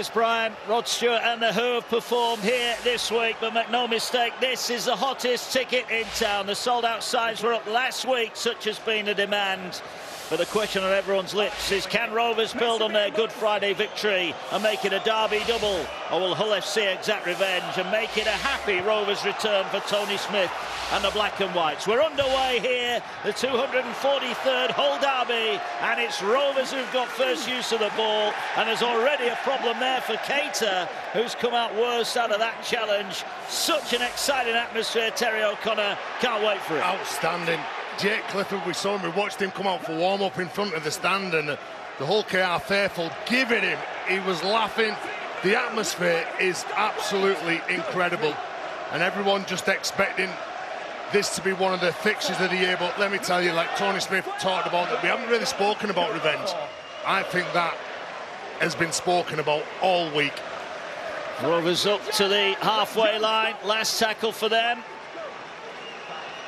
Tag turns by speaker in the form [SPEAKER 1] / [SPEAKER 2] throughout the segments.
[SPEAKER 1] Yes, Brian, Rod Stewart and the Who have performed here this week, but make no mistake, this is the hottest ticket in town. The sold-out signs were up last week, such has been the demand. But the question on everyone's lips is, can Rovers build on their Good Friday victory and make it a derby double? Or will Hull FC exact revenge and make it a happy Rovers return for Tony Smith and the Black and Whites? We're underway here, the 243rd Hull derby, and it's Rovers who've got first use of the ball, and there's already a problem there for Keita, who's come out worst out of that challenge. Such an exciting atmosphere, Terry O'Connor, can't wait for it.
[SPEAKER 2] Outstanding. Jake Clifford, we saw him, we watched him come out for warm-up in front of the stand, and the Hull KR faithful giving him, he was laughing. The atmosphere is absolutely incredible, and everyone just expecting this to be one of the fixtures of the year. But let me tell you, like Tony Smith talked about, that we haven't really spoken about revenge. I think that has been spoken about all week.
[SPEAKER 1] Rovers up to the halfway line, last tackle for them.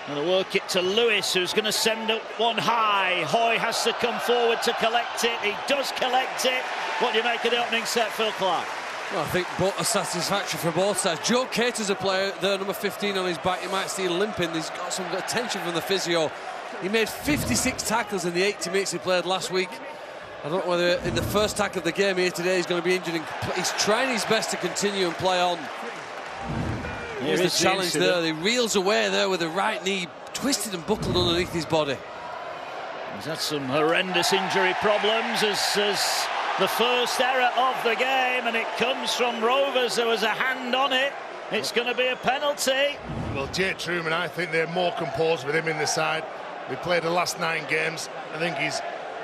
[SPEAKER 1] Going to work it to Lewis, who's going to send it one high. Hoy has to come forward to collect it. He does collect it. What do you make of the opening set, Phil Clark?
[SPEAKER 3] Well, I think a satisfaction for both sides. Joe Keita's a player there, number 15 on his back. You might see him limping. He's got some attention from the physio. He made 56 tackles in the 80 minutes he played last week. I don't know whether in the first tackle of the game here today he's going to be injured. He's trying his best to continue and play on. Here's the challenge there. He reels away there with the right knee twisted and buckled underneath his body.
[SPEAKER 1] He's had some horrendous injury problems as the first error of the game, and it comes from Rovers. There was a hand on it. It's going to be a penalty.
[SPEAKER 2] Well, Jake Truman, I think they're more composed with him in the side. They played the last 9 games. I think he's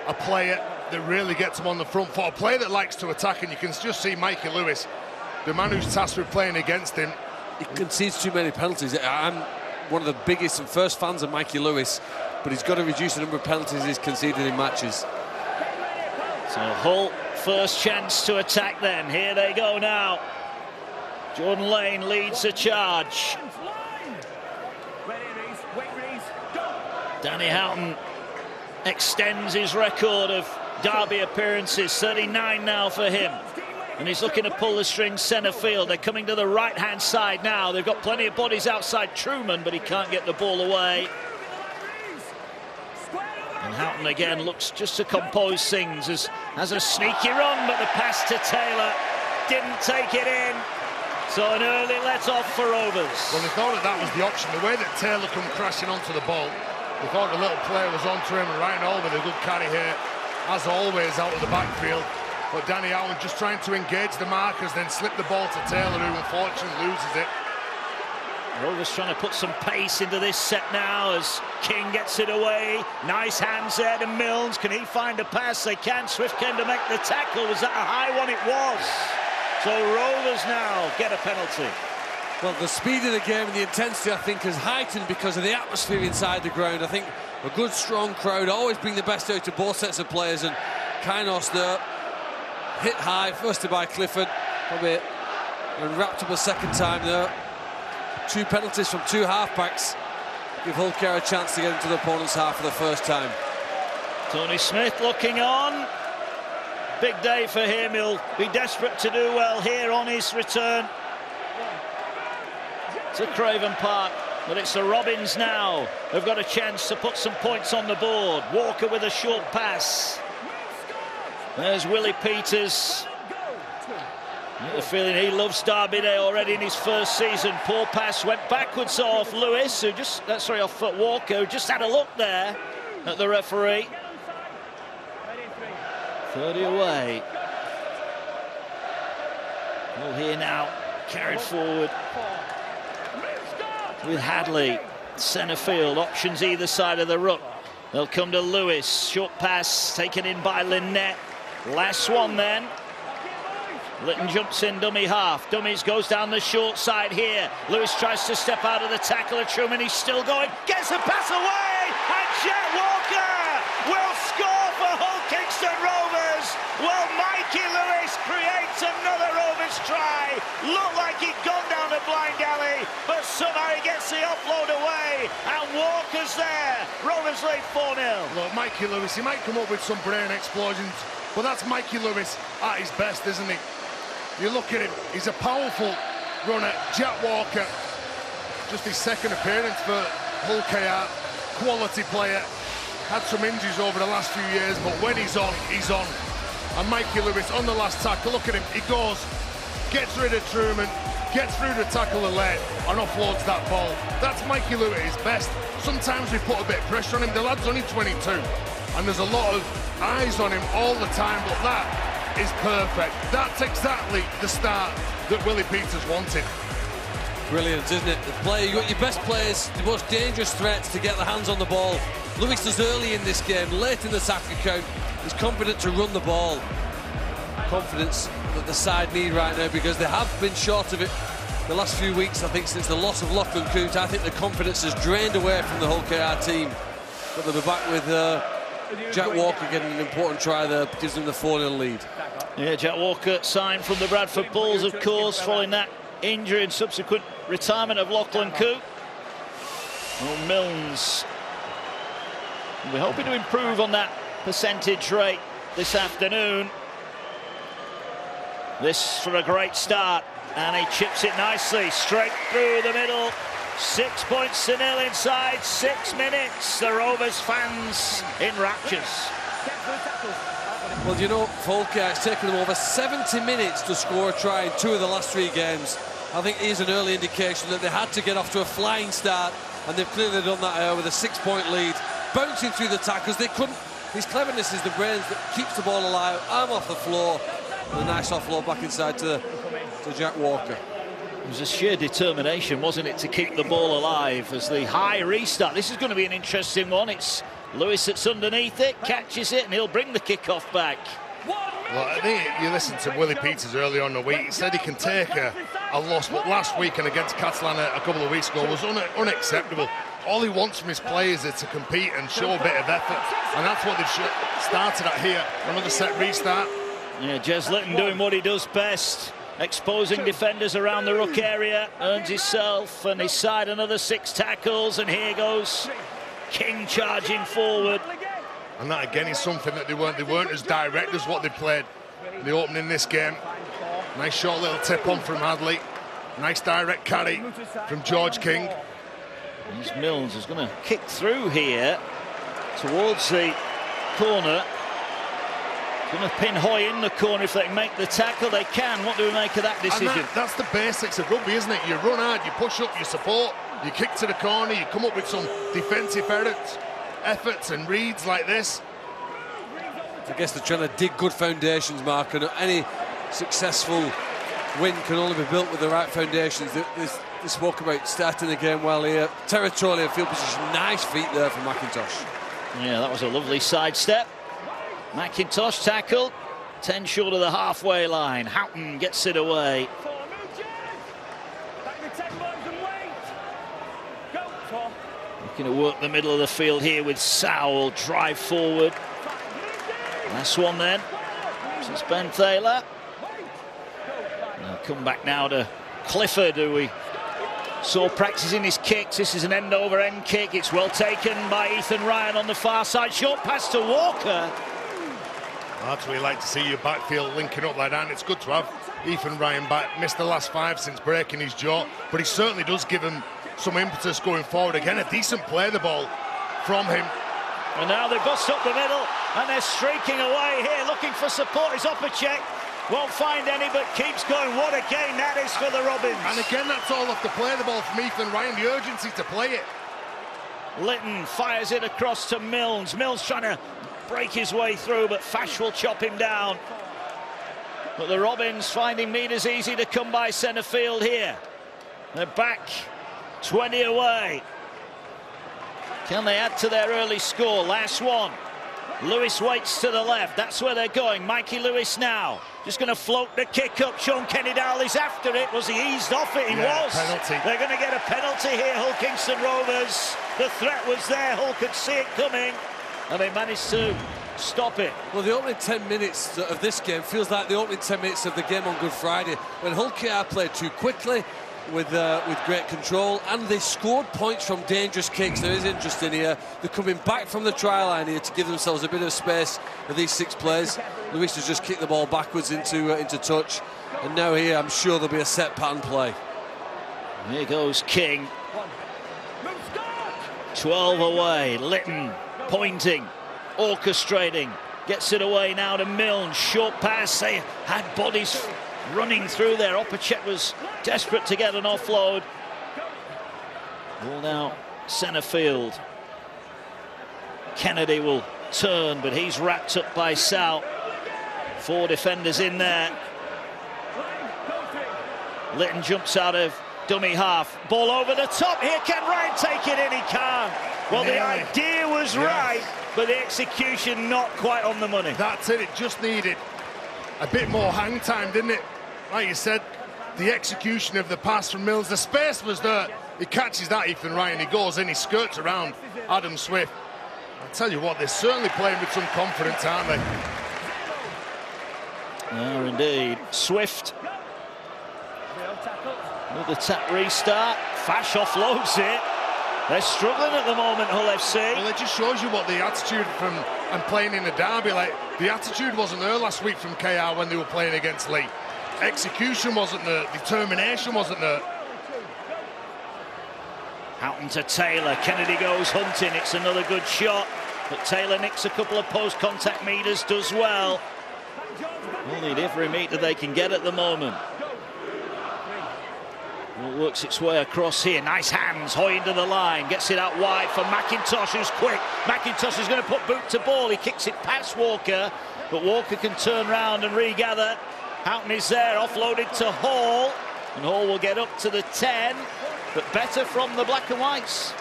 [SPEAKER 2] a player that really gets him on the front foot, a player that likes to attack, and you can just see Mikey Lewis, the man who's tasked with playing against him.
[SPEAKER 3] He concedes too many penalties. I'm one of the biggest and first fans of Mikey Lewis, but he's got to reduce the number of penalties he's conceded in matches.
[SPEAKER 1] So Hull, first chance to attack then. Here they go now. Jordan Lane leads the charge. Danny Houghton extends his record of derby appearances, 39 now for him. And he's looking to pull the strings centre field. They're coming to the right-hand side now. They've got plenty of bodies outside Truman, but he can't get the ball away. And Houghton again looks just to compose things, has a sneaky run, but the pass to Taylor didn't take it in. So an early let-off for Rovers.
[SPEAKER 2] Well, they thought that was the option. The way that Taylor come crashing onto the ball, they thought the little player was onto him, and Ryan Hall with a good carry here, as always, out of the backfield. But Danny Houghton just trying to engage the markers, then slip the ball to Taylor, who unfortunately loses it.
[SPEAKER 1] Rovers trying to put some pace into this set now as King gets it away. Nice hands there to Milnes. Can he find a pass? They can. Swift came to make the tackle. Was that a high one? It was. So Rovers now get a penalty.
[SPEAKER 3] Well, the speed of the game and the intensity, I think, has heightened because of the atmosphere inside the ground. I think a good, strong crowd always bring the best out of both sets of players, and Kainos there hit high, firstly by Clifford, probably, and wrapped up a second time there. 2 penalties from 2 halfbacks give Hull KR a chance to get into the opponent's half for the first time.
[SPEAKER 1] Tony Smith looking on. Big day for him. He'll be desperate to do well here on his return to Craven Park. But it's the Robins now who've got a chance to put some points on the board. Walker with a short pass. There's Willie Peters. I get the feeling he loves Derby Day already in his first season. Poor pass went backwards off Lewis, who just, off Walker, who just had a look there at the referee. 30 away. All here now, carried forward with Hadley. Centre field, options either side of the ruck. They'll come to Lewis. Short pass taken in by Lynette. Last one then. Litton jumps in dummy half. Dummies goes down the short side here. Lewis tries to step out of the tackle of Truman. He's still going. Gets a pass away. And Jet Walker will score for Hull Kingston Rovers. Well, Mikey Lewis creates another Rovers try. Looked like he'd gone down a blind alley, but somehow he gets the offload away. And Walker's there. Rovers lead 4-0.
[SPEAKER 2] Look, Mikey Lewis, he might come up with some brain explosions, but that's Mikey Lewis at his best, isn't he? You look at him, he's a powerful runner. Jack Walker, just his second appearance for Hull KR, quality player. Had some injuries over the last few years, but when he's on, he's on. And Mikey Lewis on the last tackle, look at him, he goes, gets rid of Truman, gets through the tackle and lane, and offloads that ball. That's Mikey Lewis' best. Sometimes we put a bit of pressure on him. The lad's only 22, and there's a lot of eyes on him all the time, but that is perfect. That's exactly the start that Willie Peters wanted.
[SPEAKER 3] Brilliant, isn't it? The player, you got your best players, the most dangerous threats to get their hands on the ball. Lewis does early in this game, late in the tackle count. He's confident to run the ball. Confidence that the side need right now, because they have been short of it the last few weeks. I think since the loss of Lachlan Coote, I think the confidence has drained away from the Hull KR team. But they'll be back with Jack Walker getting an important try there, gives them the 4-0 lead.
[SPEAKER 1] Yeah, Jack Walker signed from the Bradford Bulls, of course, following that injury and subsequent retirement of Lachlan Coote. Well, Milnes, we're hoping to improve on that percentage rate this afternoon. This for a great start, and he chips it nicely straight through the middle. 6 points to nil inside 6 minutes. The Rovers fans in raptures.
[SPEAKER 3] Well, you know, for Hull KR, it's taken them over 70 minutes to score a try in 2 of the last 3 games. I think it is an early indication that they had to get off to a flying start, and they've clearly done that here with a 6-point lead. Bouncing through the tackles, they couldn't. His cleverness is the brains that keeps the ball alive, arm off the floor, and a nice offload back inside to Jack Walker.
[SPEAKER 1] It was a sheer determination, wasn't it, to keep the ball alive as the high restart. This is going to be an interesting one. It's Lewis that's underneath it, catches it, and he'll bring the kickoff back.
[SPEAKER 2] Well, I think you listened to Willie Peters earlier on in the week. He said he can take a loss, but last week and against Catalan a couple of weeks ago was unacceptable. All he wants from his players is to compete and show a bit of effort, and that's what they've started at here. Another set restart.
[SPEAKER 1] Yeah, Jez Litton doing what he does best, exposing defenders around the ruck area, earns himself and his side another 6 tackles, and here goes King charging forward.
[SPEAKER 2] And that again is something that they weren't as direct as what they played in the opening this game. Nice short little tip on from Hadley. Nice direct carry from George King.
[SPEAKER 1] Here's Milnes is going to kick through here towards the corner. Going to pin Hoy in the corner. If they can make the tackle, they can. What do we make of that decision?
[SPEAKER 2] And that's the basics of rugby, isn't it? You run hard, you push up, you support, you kick to the corner, you come up with some defensive efforts and reads like this.
[SPEAKER 3] I guess they're trying to dig good foundations, Mark, and any successful win can only be built with the right foundations. They spoke about starting the game well here. Territorial field position, nice feet there from McIntosh.
[SPEAKER 1] Yeah, that was a lovely sidestep. McIntosh tackled, 10 short of the halfway line. Houghton gets it away. Looking to work the middle of the field here with Sowell, drive forward. Last one then. This is Ben Thaler. They'll come back now to Clifford, who we saw practicing his kicks. This is an end-over-end kick. It's well taken by Ethan Ryan on the far side. Short pass to Walker.
[SPEAKER 2] That's what we like to see, your backfield linking up like that. And it's good to have Ethan Ryan back. Missed the last 5 since breaking his jaw, but he certainly does give him some impetus going forward. Again, a decent play, the ball from him.
[SPEAKER 1] And now they bust up the middle, and they're streaking away here, looking for support. Is Opacek, won't find any, but keeps going. What a gain that is for the Robins.
[SPEAKER 2] And again, that's all off the play, the ball from Ethan Ryan, the urgency to play it.
[SPEAKER 1] Litton fires it across to Milnes. Milnes trying to break his way through, but Fash will chop him down. But the Robins finding meters easy to come by centre field here. They're back 20 away. Can they add to their early score? Last one. Lewis waits to the left. That's where they're going. Mikey Lewis now. Just going to float the kick up. Sean Kenny-Dowell is after it. Was he eased off it? He was.
[SPEAKER 2] Penalty.
[SPEAKER 1] They're going to get a penalty here, Hull Kingston Rovers. The threat was there. Hull could see it coming, and they managed to stop it.
[SPEAKER 3] Well, the opening 10 minutes of this game feels like the opening 10 minutes of the game on Good Friday, when Hull KR played too quickly, with great control, and they scored points from dangerous kicks. There is interest in here. They're coming back from the try line here to give themselves a bit of space for these 6 players. Lewis has just kicked the ball backwards into touch. And now here, I'm sure there'll be a set pattern play.
[SPEAKER 1] Here goes King. 12 away. Litton pointing, orchestrating. Gets it away now to Milne. Short pass. They had bodies running through there. Opacek was desperate to get an offload. Ball now centre field. Kennedy will turn, but he's wrapped up by Sal. 4 defenders in there. Litton jumps out of dummy half. Ball over the top. Here can Ryan take it in. He can't. Well, the idea was right, but the execution not quite on the money.
[SPEAKER 2] That's it. It just needed a bit more hang time, didn't it? Like you said, the execution of the pass from Mills. The space was there. He catches that, Ethan Ryan. He goes in. He skirts around Adam Swift. I tell you what, they're certainly playing with some confidence, aren't they?
[SPEAKER 1] They are indeed. Swift. Another tap restart. Fash offloads it. They're struggling at the moment, Hull FC.
[SPEAKER 2] Well, it just shows you what the attitude from and playing in the derby, like the attitude wasn't there last week from KR when they were playing against Lee. Execution wasn't there, determination wasn't there.
[SPEAKER 1] Houghton to Taylor. Kennedy goes hunting. It's another good shot, but Taylor nicks a couple of post-contact meters, does well. We'll need every meter they can get at the moment. Well, works its way across here. Nice hands. Hoy into the line. Gets it out wide for McIntosh, who's quick. McIntosh is going to put boot to ball. He kicks it past Walker, but Walker can turn round and regather. Houghton is there, offloaded to Hall, and Hall will get up to the 10, but better from the black and whites.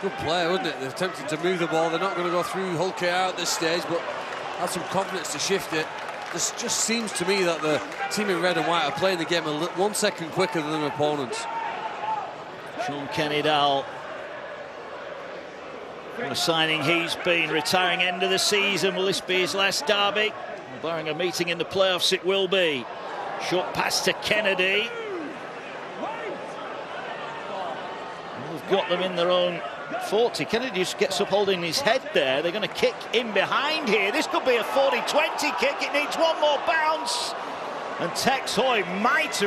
[SPEAKER 3] Good play, wasn't it? They're attempting to move the ball. They're not going to go through Hull KR at this stage, but have some confidence to shift it. This just seems to me that the team in red and white are playing the game 1 second quicker than their opponents.
[SPEAKER 1] Sean Kenny-Dowell, what a signing he's been. Retiring end of the season. Will this be his last derby? Barring a meeting in the playoffs, it will be. Short pass to Kennedy. We've got them in their own 40. Kennedy just gets up holding his head there. They're going to kick in behind here. This could be a 40-20 kick. It needs one more bounce. And Tex Hoy, mighty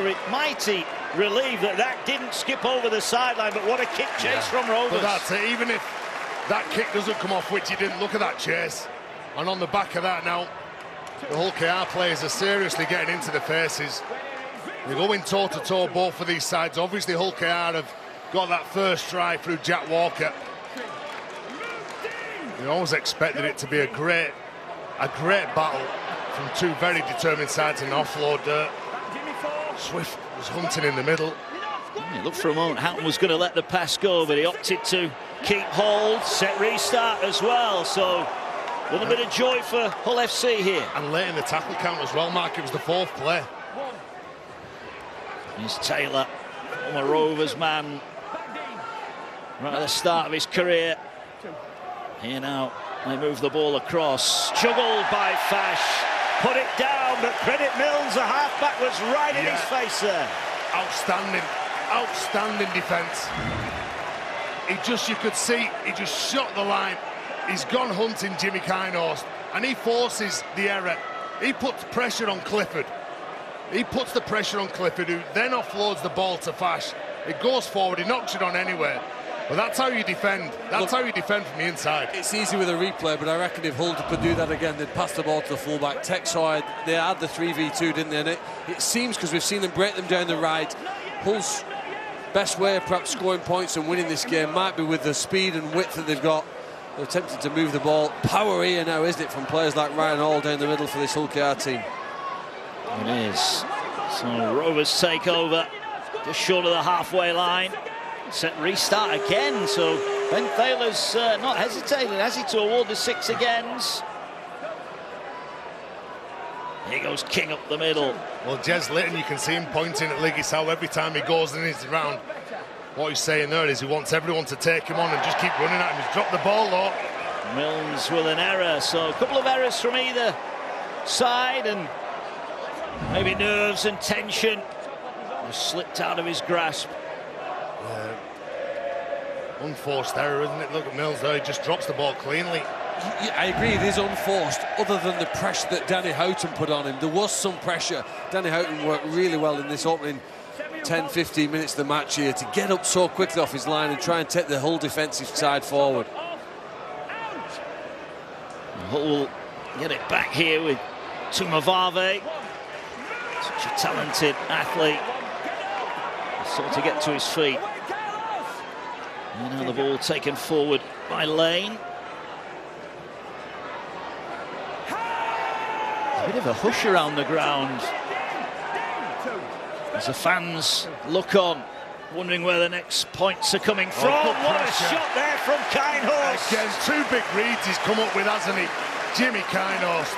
[SPEAKER 1] relieved that didn't skip over the sideline, but what a kick chase from Rovers.
[SPEAKER 2] But that's it. Even if that kick doesn't come off, which he didn't, look at that chase. And on the back of that now, the Hull KR players are seriously getting into the faces. They're going toe-to-toe, both of these sides. Obviously, Hull KR have got that first try through Jack Walker. We always expected it to be a great battle from two very determined sides in offload dirt. Swift was hunting in the middle.
[SPEAKER 1] It looked for a moment Houghton was going to let the pass go, but he opted to keep hold. Set restart as well, so a little bit of joy for Hull FC here.
[SPEAKER 2] And late in the tackle count as well, Mark. It was the 4th play.
[SPEAKER 1] Here's Taylor, former Rovers man, right at the start of his career. Here now, they move the ball across. Juggled by Fash. Put it down, but credit Mills, the halfback was right in his face there. Outstanding defence.
[SPEAKER 2] You could see, he just shot the line. He's gone hunting Jimmy Kinehorst, and he forces the error. He puts pressure on Clifford. He puts the pressure on Clifford, who then offloads the ball to Fash. It goes forward, he knocks it on anywhere. But that's how you defend. That's how you defend from the inside.
[SPEAKER 3] It's easy with a replay, but I reckon if Hull could do that again, they'd pass the ball to the fullback. Tex Hoy, they had the 3v2, didn't they? And it seems, because we've seen them break them down the right, Hull's best way of perhaps scoring points and winning this game might be with the speed and width that they've got. They're attempting to move the ball. Power here now, isn't it, from players like Ryan Hall down the middle for this Hull KR team.
[SPEAKER 1] It is. So Rovers take over just short of the halfway line. Set restart again, so Ben Thaler's not hesitating, has he, to award the 6 agains. Here goes King up the middle.
[SPEAKER 2] Well, Jez Litton, you can see him pointing at Liggy Sow every time he goes and he's around. What he's saying there is he wants everyone to take him on and just keep running at him. He's dropped the ball, though.
[SPEAKER 1] Milnes with an error, so a couple of errors from either side, and maybe nerves and tension just slipped out of his grasp.
[SPEAKER 2] Unforced error, isn't it? Look at Mills there, he just drops the ball cleanly.
[SPEAKER 3] I agree, it is unforced, other than the pressure that Danny Houghton put on him. There was some pressure. Danny Houghton worked really well in this opening 10-15 minutes of the match here to get up so quickly off his line and try and take the whole defensive side forward.
[SPEAKER 1] Hull will get it back here with Tumavave. Such a talented athlete. Sought to get to his feet. And now the ball taken forward by Lane. A bit of a hush around the ground as the fans look on, wondering where the next points are coming from. What a shot there from Kinehorst.
[SPEAKER 2] Again, two big reads he's come up with, hasn't he? Jimmy Kinehorst.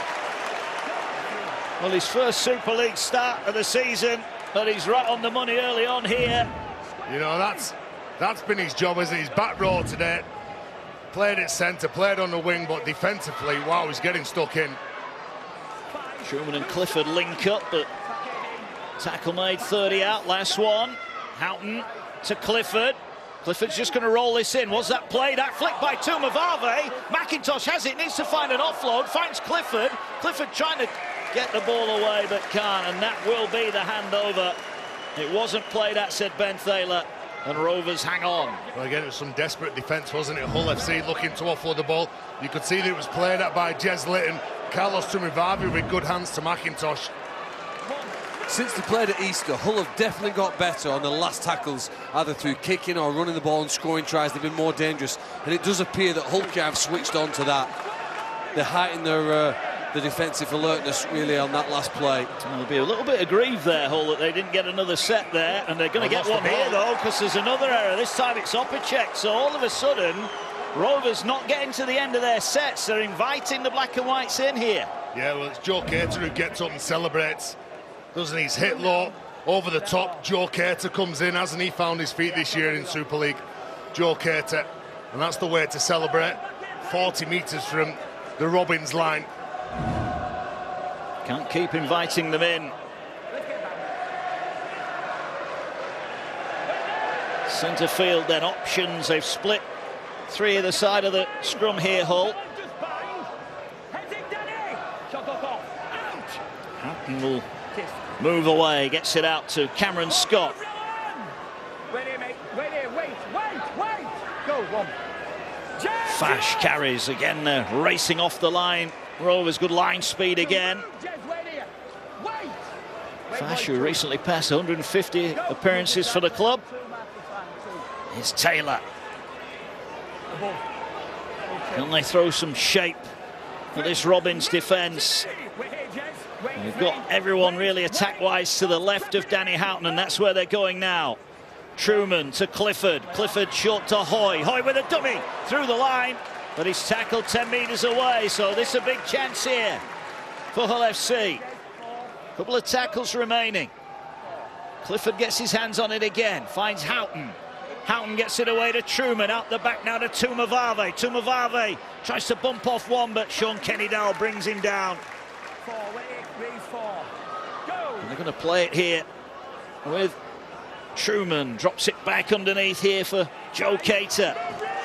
[SPEAKER 1] Well, his first Super League start of the season, but he's right on the money early on here.
[SPEAKER 2] You know, that's been his job, isn't it? He's back row today. Played at centre, played on the wing, but defensively, wow, he's getting stuck in.
[SPEAKER 1] Truman and Clifford link up, but tackle made, 30 out, last one. Houghton to Clifford. Clifford's just going to roll this in. Was that play? That flick by Tumavave. McIntosh has it, needs to find an offload, finds Clifford. Clifford trying to get the ball away, but can't, and that will be the handover. It wasn't played at, said Ben Thaler, and Rovers hang on.
[SPEAKER 2] Well, again, it was some desperate defence, wasn't it? Hull FC looking to offload the ball. You could see that it was played at by Jez Litton. Carlos Tumavave with good hands to McIntosh.
[SPEAKER 3] Since they played at Easter, Hull have definitely got better on the last tackles, either through kicking or running the ball and scoring tries. They've been more dangerous, and it does appear that Hull have switched on to that. They're heightening their the defensive alertness really on that last play.
[SPEAKER 1] There'll be a little bit aggrieved there, Hull, that they didn't get another set there, and they're going to get one here though, because there's another error. This time it's Opacek, so all of a sudden Rovers not getting to the end of their sets. They're inviting the black and whites in here.
[SPEAKER 2] Yeah, well, it's Joe Cater who gets up and celebrates, doesn't he? He's hit low, over the top. Joe Cater comes in, hasn't he found his feet this year in Super League? Joe Cater, and that's the way to celebrate. 40 metres from the Robins line.
[SPEAKER 1] Can't keep inviting them in. Centre field then options. They've split three either side of the scrum here, Hull. Houghton will move away, gets it out to Cameron Scott. Fash carries again, racing off the line. Rovers good line speed again. Fash, who recently passed 150 appearances for the club. Here's Taylor. Can they throw some shape for this Robins defence? We've got everyone really attack-wise to the left of Danny Houghton, and that's where they're going now. Truman to Clifford. Clifford short to Hoy. Hoy with a dummy through the line, but he's tackled 10 metres away, so this is a big chance here for Hull FC. Couple of tackles remaining. Clifford gets his hands on it again, finds Houghton. Houghton gets it away to Truman, out the back now to Tumavave. Tumavave tries to bump off one, but Sean Kennedy-Dowell brings him down. And they're going to play it here with Truman. Drops it back underneath here for Joe Cater.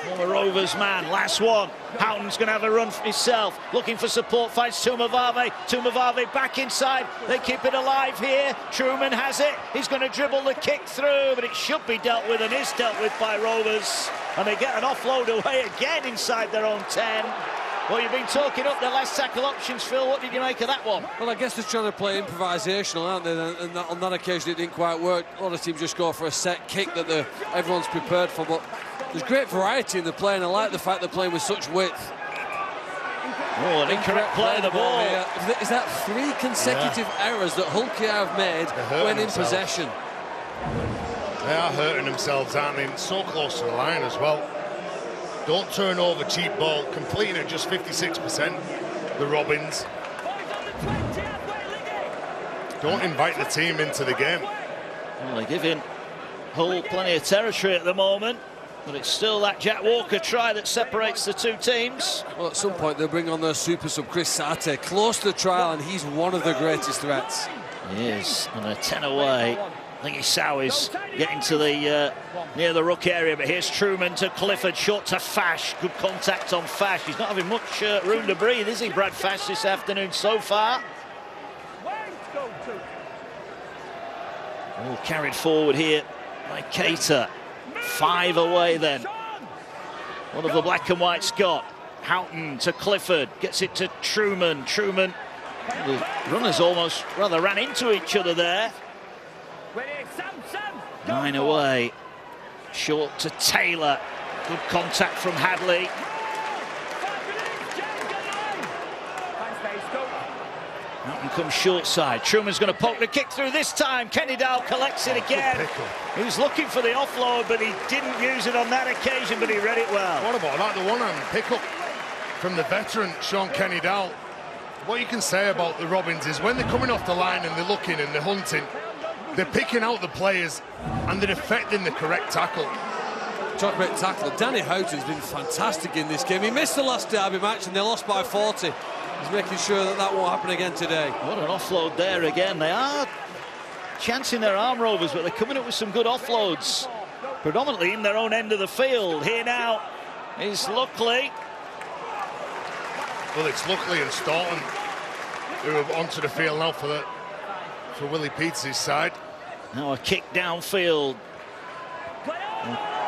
[SPEAKER 1] Former Rovers man, last one. Houghton's going to have a run for himself, looking for support, finds Tumavave. Tumavave back inside, they keep it alive here. Truman has it, he's going to dribble the kick through, but it should be dealt with and is dealt with by Rovers. And they get an offload away again inside their own 10. Well, you've been talking up the last tackle options, Phil. What did you make of that one?
[SPEAKER 3] Well, I guess they're trying to play improvisational, aren't they? And on that occasion, it didn't quite work. A lot of teams just go for a set kick that everyone's prepared for. But there's great variety in the play, and I like the fact they're playing with such width.
[SPEAKER 1] Oh, an incorrect play of the ball.
[SPEAKER 3] Is that 3 consecutive errors that Hull have made when in possession?
[SPEAKER 2] They are hurting themselves, aren't they? So close to the line as well. Don't turn over cheap ball, completing at just 56%, the Robins. Don't invite the team into the game.
[SPEAKER 1] Well, they're giving Hull plenty of territory at the moment, but it's still that Jack Walker try that separates the two teams.
[SPEAKER 3] Well, at some point they'll bring on their super sub Chris Sarte, close to the trial, and he's one of the greatest threats.
[SPEAKER 1] He is, and a 10 away. think is getting to the near the ruck area, but here's Truman to Clifford, short to Fash. Good contact on Fash. He's not having much room to breathe, is he, Brad Fash, this afternoon so far? All carried forward here by Cater. 5 away then. One of the black and whites got. Houghton to Clifford, gets it to Truman. Truman, the runners almost rather ran into each other there. 9 away. Short to Taylor. Good contact from Hadley. Houghton comes short side. Truman's going to poke the kick through this time. Kenny Dow collects it again. He was looking for the offload, but he didn't use it on that occasion, but he read it well.
[SPEAKER 2] What about that? The one-hand pick-up from the veteran, Sean Kenny Dow. What you can say about the Robins is when they're coming off the line and they're looking and they're hunting, they're picking out the players and they're effecting the correct tackle.
[SPEAKER 3] Talk about tackle. Danny Houghton's been fantastic in this game. He missed the last derby match and they lost by 40. He's making sure that that won't happen again today.
[SPEAKER 1] What an offload there again. They are chancing their arm rovers, but they're coming up with some good offloads, predominantly in their own end of the field. Here now is Luckley.
[SPEAKER 2] Well, it's Luckley and Staunton who are onto the field now for Willie Peters' side.
[SPEAKER 1] Now a kick downfield.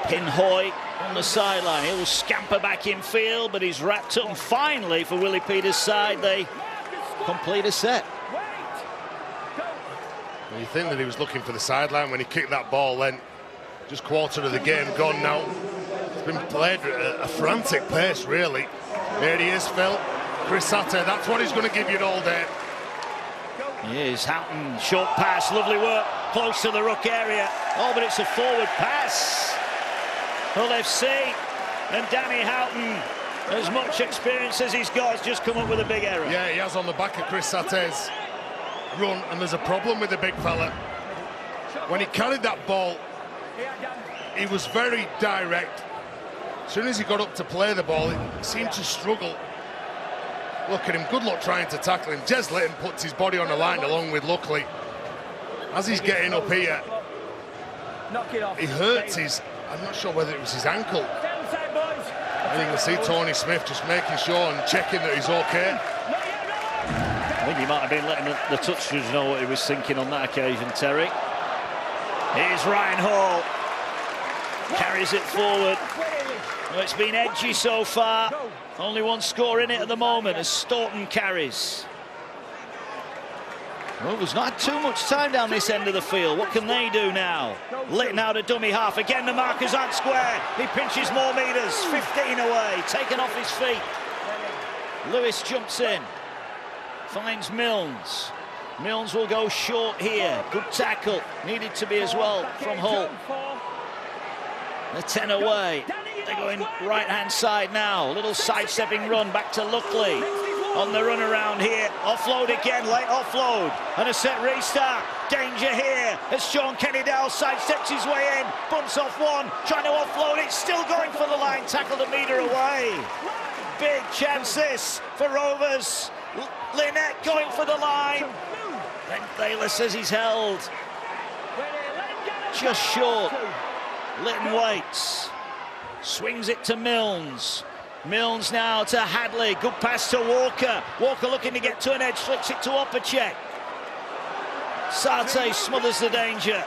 [SPEAKER 1] Pinhoy on the sideline. He'll scamper back in field, but he's wrapped up. And finally, for Willie Peters' side, they complete a set.
[SPEAKER 2] Well, you think that he was looking for the sideline when he kicked that ball, then just quarter of the game gone now. It's been played at a frantic pace, really. There he is, Phil. Chris Satter, that's what he's going to give you all day.
[SPEAKER 1] Here's Houghton, short pass, lovely work, close to the ruck area. Oh, but it's a forward pass. Hull FC and Danny Houghton, as much experience as he's got, has just come up with a big error.
[SPEAKER 2] Yeah, he has on the back of Chris Satter's run, and there's a problem with the big fella. When he carried that ball, he was very direct. As soon as he got up to play the ball, he seemed to struggle. Look at him, good luck trying to tackle him. Jez Litton puts his body on the line along with Luckley. As he's getting up here, he hurts his, I'm not sure whether it was his ankle. And you can see Tony Smith just making sure and checking that he's okay.
[SPEAKER 1] I think he might have been letting the touch judge know what he was thinking on that occasion, Terry. Here's Ryan Hall. Carries it forward. Well, it's been edgy so far. Only one score in it at the moment as Staunton carries. Well, there's not too much time down this end of the field. What can they do now? Litton out of dummy half. Again, the markers aren't square. He pinches more meters. 15 away. Taken off his feet. Lewis jumps in. Finds Milnes. Milnes will go short here. Good tackle. Needed to be as well from Hull. They're 10 away. They're going right-hand side now. Little sidestepping run back to Luckley. On the run around here. Offload again, late offload. And a set restart. Danger here as Sean Kenny Dow sidesteps his way in. Bumps off one. Trying to offload it. Still going for the line. Tackled a metre away. Big chance this for Rovers. Lynette going for the line. Then Thaler says he's held. Just short. Litton waits. Swings it to Milnes. Milnes now to Hadley. Good pass to Walker. Walker looking to get to an edge. Flicks it to Opacek. Sarte smothers the danger.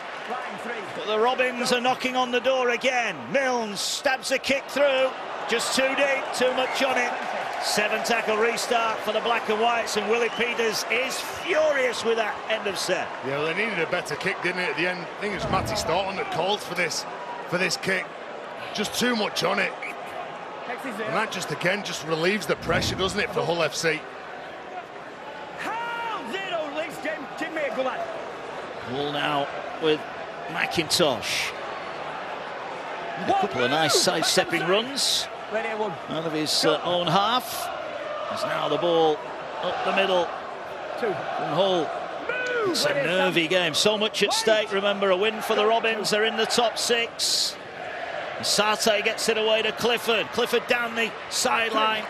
[SPEAKER 1] But the Robins are knocking on the door again. Milnes stabs a kick through. Just too deep. Too much on it. 7-tackle restart for the black and whites, and Willie Peters is furious with that end of set.
[SPEAKER 2] Yeah, well, they needed a better kick, didn't it, at the end? I think it was Matty Staunton that called for this kick. Just too much on it. And that just, again, just relieves the pressure, doesn't it, for Hull FC?
[SPEAKER 1] Hull now with McIntosh. A couple of nice side-stepping runs out of his own half. There's now the ball up the middle from Hull. It's a nervy game, so much at stake. Remember, a win for the Robins, they're in the top 6. Sarte gets it away to Clifford. Clifford down the sideline.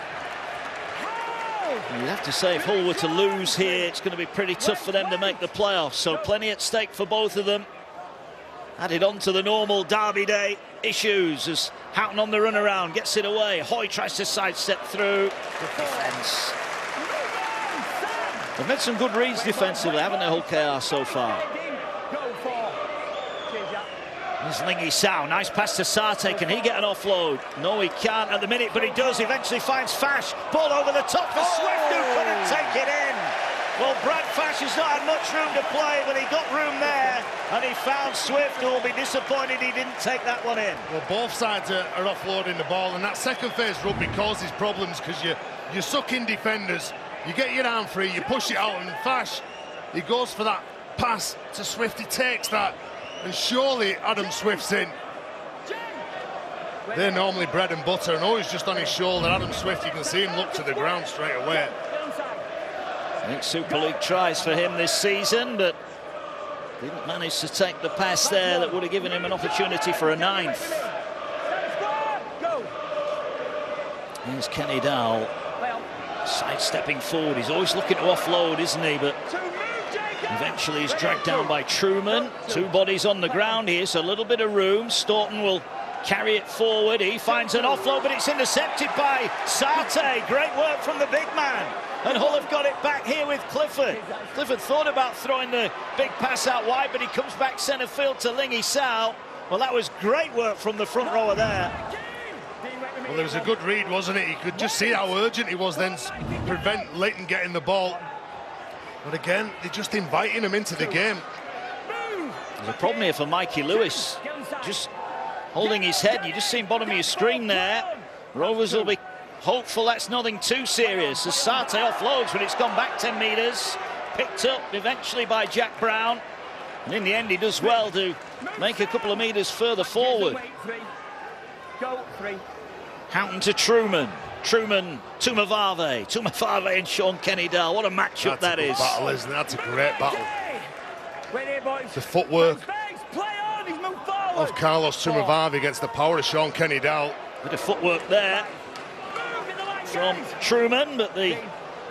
[SPEAKER 1] You'd have to say if Hull were to lose here, it's going to be pretty tough for them to make the playoffs. So plenty at stake for both of them. added on to the normal Derby Day issues as Houghton on the run around, gets it away. Hoy tries to sidestep through. Good defence. They've made some good reads defensively, haven't they, Hull KR so far? There's Lingy Sao, nice pass to Sarte. Can he get an offload? No, he can't at the minute, but he does. Eventually finds Fash. Ball over the top for Swift, who couldn't take it in. Well, Brad Fash has not had much room to play, but he got room there, and he found Swift, who will be disappointed he didn't take that one in.
[SPEAKER 2] Well, both sides are offloading the ball, and that second phase rugby causes problems because you suck in defenders, you get your arm free, you push it out, and Fash, he goes for that pass to Swift, he takes that, and surely Adam Swift's in. They're normally bread and butter, and always just on his shoulder. Adam Swift, you can see him look to the ground straight away.
[SPEAKER 1] I think Super League tries for him this season, but didn't manage to take the pass there that would have given him an opportunity for a 9th. Here's Kenny Dowell sidestepping forward. He's always looking to offload, isn't he? But eventually he's dragged down by Truman. 2 bodies on the ground here, so a little bit of room. Staunton will carry it forward. He finds an offload, but it's intercepted by Sarte. Great work from the big man. And Hull have got it back here with Clifford. Clifford thought about throwing the big pass out wide, but he comes back centre field to Lingy Sao. Well, that was great work from the front rower there.
[SPEAKER 2] Well, there was a good read, wasn't it? You could just see how urgent he was then to prevent Leighton getting the ball. But again, they're just inviting him into the game.
[SPEAKER 1] There's a problem here for Mikey Lewis. Just holding his head. You just seen bottom of your screen there. Rovers will be hopeful that's nothing too serious as Sarte offloads, but it's gone back 10 metres. Picked up eventually by Jack Brown. And in the end, he does well to make a couple of metres further forward. Houghton to Truman. Truman, Tumavave and Sean Kenny Dowell. What a matchup that is.
[SPEAKER 2] Battle, isn't it? That's a great battle. The footwork of Carlos Tumavave against the power of Sean Kenny Dowell.
[SPEAKER 1] Bit of footwork there from Truman, but I think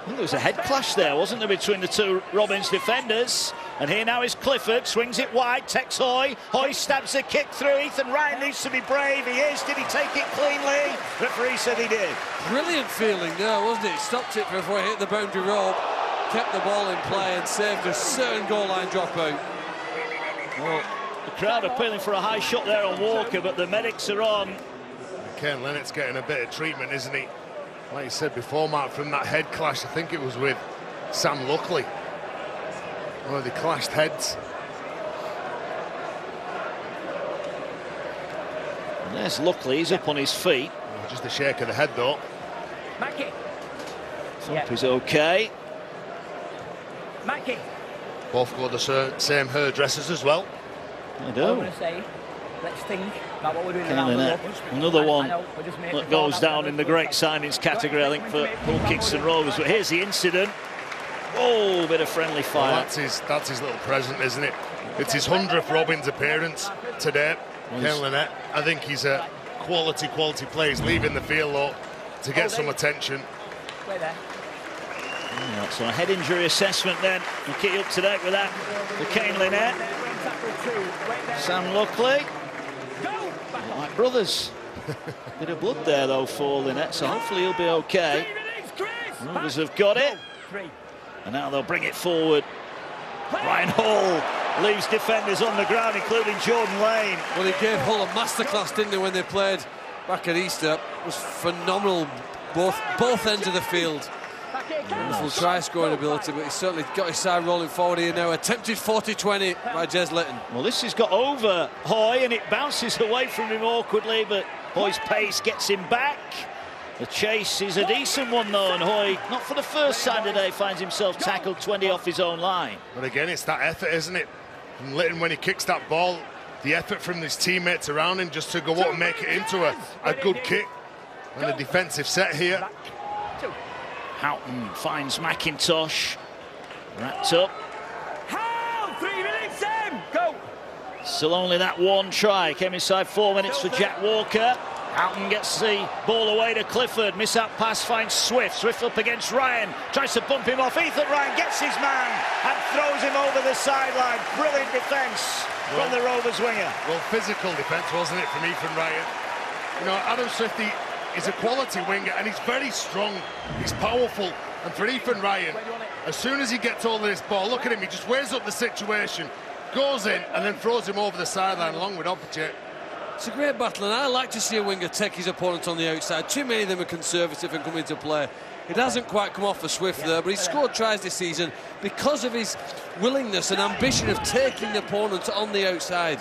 [SPEAKER 1] there was a head clash there, wasn't there, between the 2 Robins defenders. And here now is Clifford, swings it wide, takes Hoy. Hoy stabs a kick through. Ethan Ryan needs to be brave. He is. Did he take it cleanly? Referee said he did.
[SPEAKER 3] Brilliant feeling there, wasn't it? He stopped it before it hit the boundary rope, kept the ball in play and saved a certain goal line dropout.
[SPEAKER 1] Well, the crowd are appealing for a high shot there on Walker, but the medics are on.
[SPEAKER 2] Ken Lennox getting a bit of treatment, isn't he? Like you said before, Mark, from that head clash, I think it was with Sam Luckley, where they clashed heads.
[SPEAKER 1] And there's Luckley, he's up on his feet.
[SPEAKER 2] Just a shake of the head, though.
[SPEAKER 1] Thump is okay.
[SPEAKER 2] Both go the same hairdressers as well.
[SPEAKER 1] I do.
[SPEAKER 4] Let's think about what we're doing
[SPEAKER 1] Another one that goes down in the great signings category, I think, for Hull Kingston Rovers. But here's the incident. Oh, bit of friendly fire.
[SPEAKER 2] Well, that's his little present, isn't it? It's his 100th Robins appearance today. Ken Lynette, I think he's a quality player. He's leaving the field, though, to get some attention.
[SPEAKER 1] Yeah, so a head injury assessment then. We'll keep you up to date with that. For Kane Lynette. Sam Luckley. Like brothers. Bit of blood there, though, for Lynette, so hopefully he'll be okay. Rovers have got it. And now they'll bring it forward. Ryan Hall leaves defenders on the ground, including Jordan Lane.
[SPEAKER 3] Well, he gave Hull a masterclass, didn't he, when they played back at Easter. It was phenomenal, both ends of the field. Wonderful try-scoring ability, but he's certainly got his side rolling forward here now. Attempted 40-20 by Jez Litton.
[SPEAKER 1] Well, this has got over Hoy, and it bounces away from him awkwardly, but Hoy's pace gets him back. The chase is a decent one, though, and Hoy, not for the first time today, finds himself tackled 20 off his own line.
[SPEAKER 2] But again, it's that effort, isn't it? And Litton, when he kicks that ball, the effort from his teammates around him just to go up and make it into a good kick. And a defensive set here.
[SPEAKER 1] Houghton finds McIntosh. Wrapped up.
[SPEAKER 4] 3 minutes in. Go.
[SPEAKER 1] Still only that one try. Came inside 4 minutes for Jack Walker. Houghton gets the ball away to Clifford. Miss out pass finds Swift. Swift up against Ryan. Tries to bump him off. Ethan Ryan gets his man and throws him over the sideline. Brilliant defence from the Rovers winger.
[SPEAKER 2] Well, physical defence, wasn't it, from Ethan Ryan? You know, Adam Swifty is a quality winger, and he's very strong. He's powerful. And for Ethan Ryan, as soon as he gets hold of this ball, look at him, he just weighs up the situation, goes in, and then throws him over the sideline along with Opacek.
[SPEAKER 3] It's a great battle, and I like to see a winger take his opponent on the outside. Too many of them are conservative and come into play. It hasn't quite come off for Swift there, but he's scored tries this season because of his willingness and ambition of taking the opponent on the outside.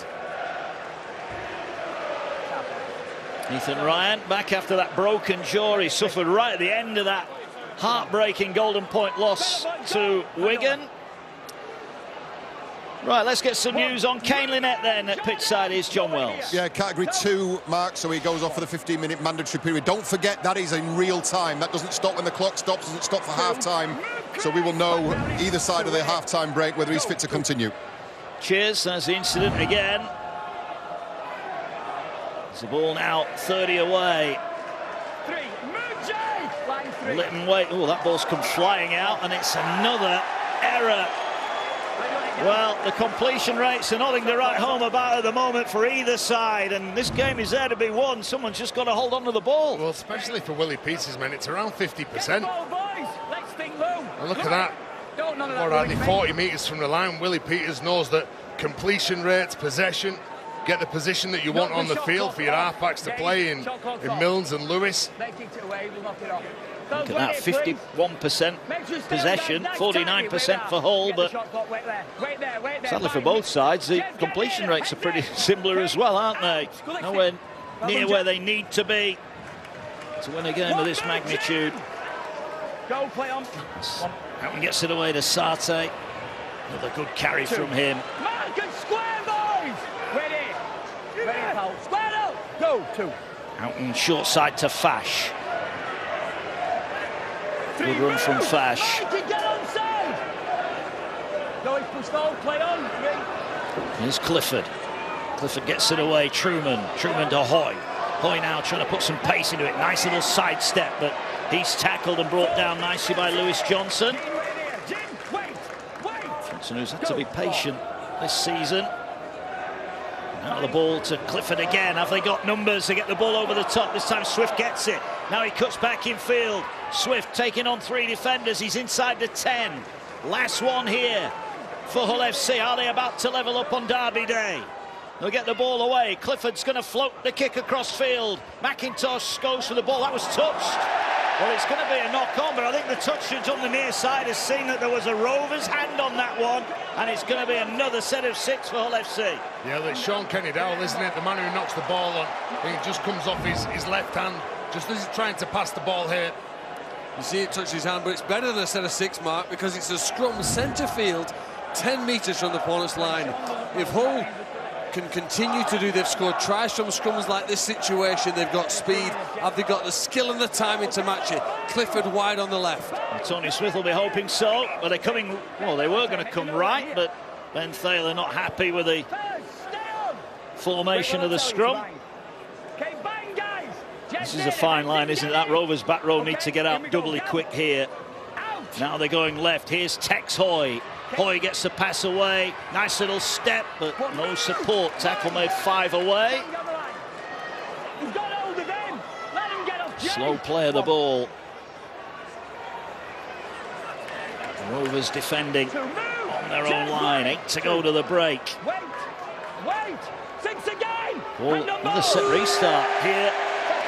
[SPEAKER 1] Ethan Ryan back after that broken jaw he suffered right at the end of that heartbreaking Golden Point loss to Wigan. Right, let's get some news on Kane Lynette then at pitch side. Is John Wells.
[SPEAKER 5] Yeah, category 2, Mark, so he goes off for the 15-minute mandatory period. Don't forget, that is in real time. That doesn't stop when the clock stops, doesn't stop for half-time. So we will know either side of the half-time break whether he's fit to continue.
[SPEAKER 1] Cheers, there's the incident again. There's the ball now 30 away. Litton wait. Oh, that ball's come flying out, and it's another error. Well, the completion rates are nothing to write home about at the moment for either side, and this game is there to be won. Someone's just got to hold on to the ball.
[SPEAKER 2] Well, especially for Willie Peters, man, it's around 50%. And look at that. What are they, 40 metres from the line? Willie Peters knows that completion rates, possession, get the position that you want on the field for your halfbacks to play in Milnes and Lewis.
[SPEAKER 1] Look at that, 51% possession, 49% for Hull, but sadly for both sides, the completion rates are pretty similar as well, aren't they? Nowhere near where they need to be to win a game of this magnitude. Houghton gets it away to Sarte. Another good carry from him. Houghton short side to Fash. Good run from Fash. Here's Clifford. Clifford gets it away. Truman to Hoy. Hoy now trying to put some pace into it. Nice little sidestep, but he's tackled and brought down nicely by Lewis Johnson. Johnson, who's had to be patient this season. Now the ball to Clifford again. Have they got numbers to get the ball over the top? This time Swift gets it. Now he cuts back in field. Swift taking on 3 defenders. He's inside the 10. Last one here for Hull FC. Are they about to level up on Derby Day? They'll get the ball away. Clifford's going to float the kick across field. McIntosh goes for the ball. That was touched. Well, it's going to be a knock-on, but I think the touch judge on the near side has seen that there was a Rovers hand on that one, and it's going to be another set of 6 for Hull FC.
[SPEAKER 2] Yeah, that's Sean Kenny-Dowell, isn't it? The man who knocks the ball on. I think it just comes off his left hand, just as he's trying to pass the ball here.
[SPEAKER 3] You see it touch his hand, but it's better than a set of 6, Mark, because it's a scrum centre field, 10 metres from the opponent's line. If Hull can continue to do, they've scored tries from scrums like this situation, they've got speed, have they got the skill and the timing to match it? Clifford wide on the left.
[SPEAKER 1] Well, Tony Smith will be hoping so, but they're coming, well, they were going to come right, but Ben Thaler not happy with the formation of the scrum. This is a fine line, isn't it? That Rovers back row need to get out doubly quick here. Now they're going left. Here's Tex Hoy. Hoy gets the pass away. Nice little step, but no support. Tackle made 5 away. Slow play of the ball. Rovers defending on their own line. 8 to go to the break. Well, another set restart here.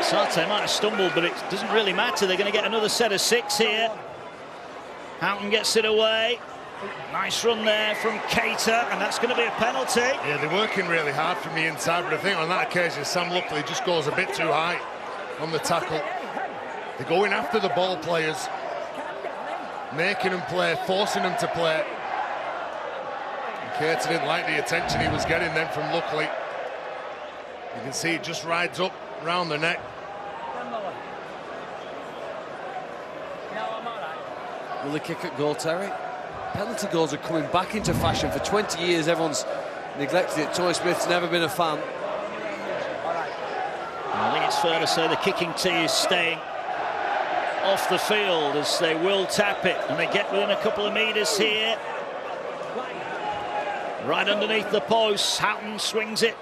[SPEAKER 1] Sarte might have stumbled, but it doesn't really matter. They're going to get another set of 6 here. Houghton gets it away. Nice run there from Cater, and that's going to be a penalty.
[SPEAKER 2] Yeah, they're working really hard from the inside, but I think on that occasion, Sam Luckley just goes a bit too high on the tackle. They're going after the ball players, making them play, forcing them to play. And Cater didn't like the attention he was getting then from Luckley. You can see it just rides up around the neck.
[SPEAKER 3] Will they kick at goal, Terry? Penalty goals are coming back into fashion. For 20 years, everyone's neglected it. Tony Smith's never been a fan.
[SPEAKER 1] I think it's fair to say the kicking tee is staying off the field as they will tap it, and they get within a couple of metres here. Right underneath the post. Houghton swings it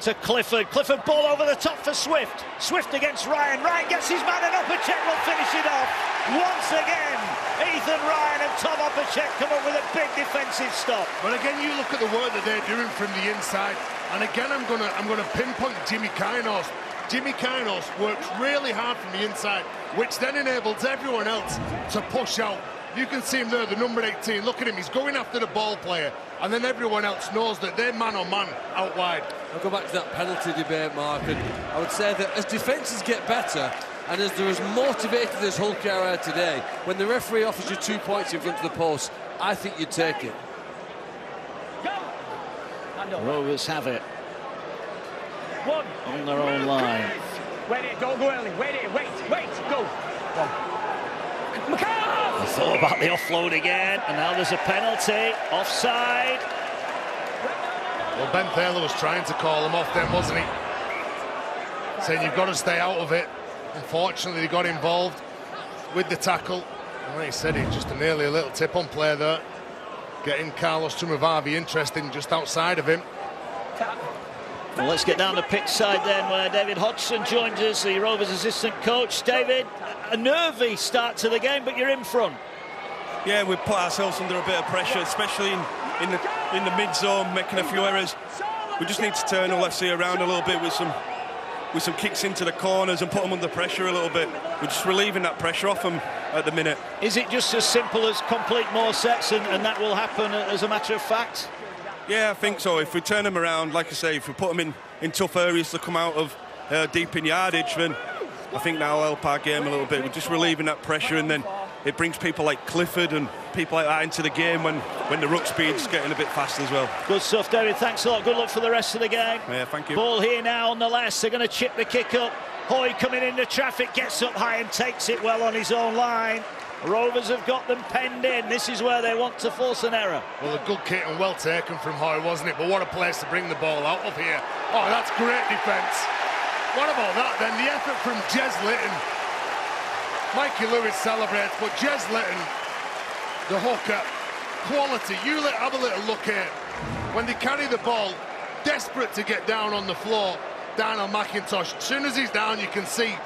[SPEAKER 1] to Clifford. Clifford ball over the top for Swift. Swift against Ryan. Ryan gets his man and Opacek will finish it off. Once again, Ethan Ryan and Tom Opacek come up with a big defensive stop.
[SPEAKER 2] But again, you look at the work that they're doing from the inside. And again, I'm gonna pinpoint Jimmy Kainos. Jimmy Kainos works really hard from the inside, which then enables everyone else to push out. You can see him there, the number 18. Look at him, he's going after the ball player, and then everyone else knows that they're man-on-man out wide.
[SPEAKER 3] I'll go back to that penalty debate, Mark, and I would say that as defences get better, and as they're as motivated as Hull are today, when the referee offers you 2 points in front of the post, I think you'd take it.
[SPEAKER 1] Rovers have it on their own line.
[SPEAKER 4] Wait it, don't go early. Wait, go.
[SPEAKER 1] I thought about the offload again, and now there's a penalty. Offside.
[SPEAKER 2] Well, Ben Thaler was trying to call him off then, wasn't he? Saying you've got to stay out of it. Unfortunately, he got involved with the tackle. And like he said, it's just nearly a little tip-on play there. Getting Carlos Tumavari interesting just outside of him.
[SPEAKER 1] Well, let's get down the pitch side then, where David Hodgson joins us, the Rovers assistant coach. David, a nervy start to the game, but you're in front.
[SPEAKER 6] Yeah, we've put ourselves under a bit of pressure, especially in the mid-zone, making a few errors. We just need to turn Hull FC around a little bit with some kicks into the corners and put them under pressure a little bit. We're just relieving that pressure off them at the minute.
[SPEAKER 1] Is it just as simple as complete more sets and that will happen as a matter of fact?
[SPEAKER 6] Yeah, I think so. If we turn them around, like I say, if we put them in tough areas to come out of deep in yardage, then I think that'll help our game a little bit. We're just relieving that pressure, and then it brings people like Clifford and people like that into the game when the ruck speed's getting a bit faster as well.
[SPEAKER 1] Good stuff, David. Thanks a lot. Good luck for the rest of the game.
[SPEAKER 6] Yeah, thank you.
[SPEAKER 1] Ball here now on the last. They're going to chip the kick up. Hoy coming into traffic, gets up high and takes it well on his own line. Rovers have got them penned in. This is where they want to force an error.
[SPEAKER 2] Well, a good kick and well taken from Hoy, wasn't it? But what a place to bring the ball out of here. Oh, that's great defence. What about that then? The effort from Jez Litton. Mikey Lewis celebrates, but Jez Litton, the hooker, quality. You have a little look here. When they carry the ball, desperate to get down on the floor, Daniel McIntosh. As soon as he's down, you can see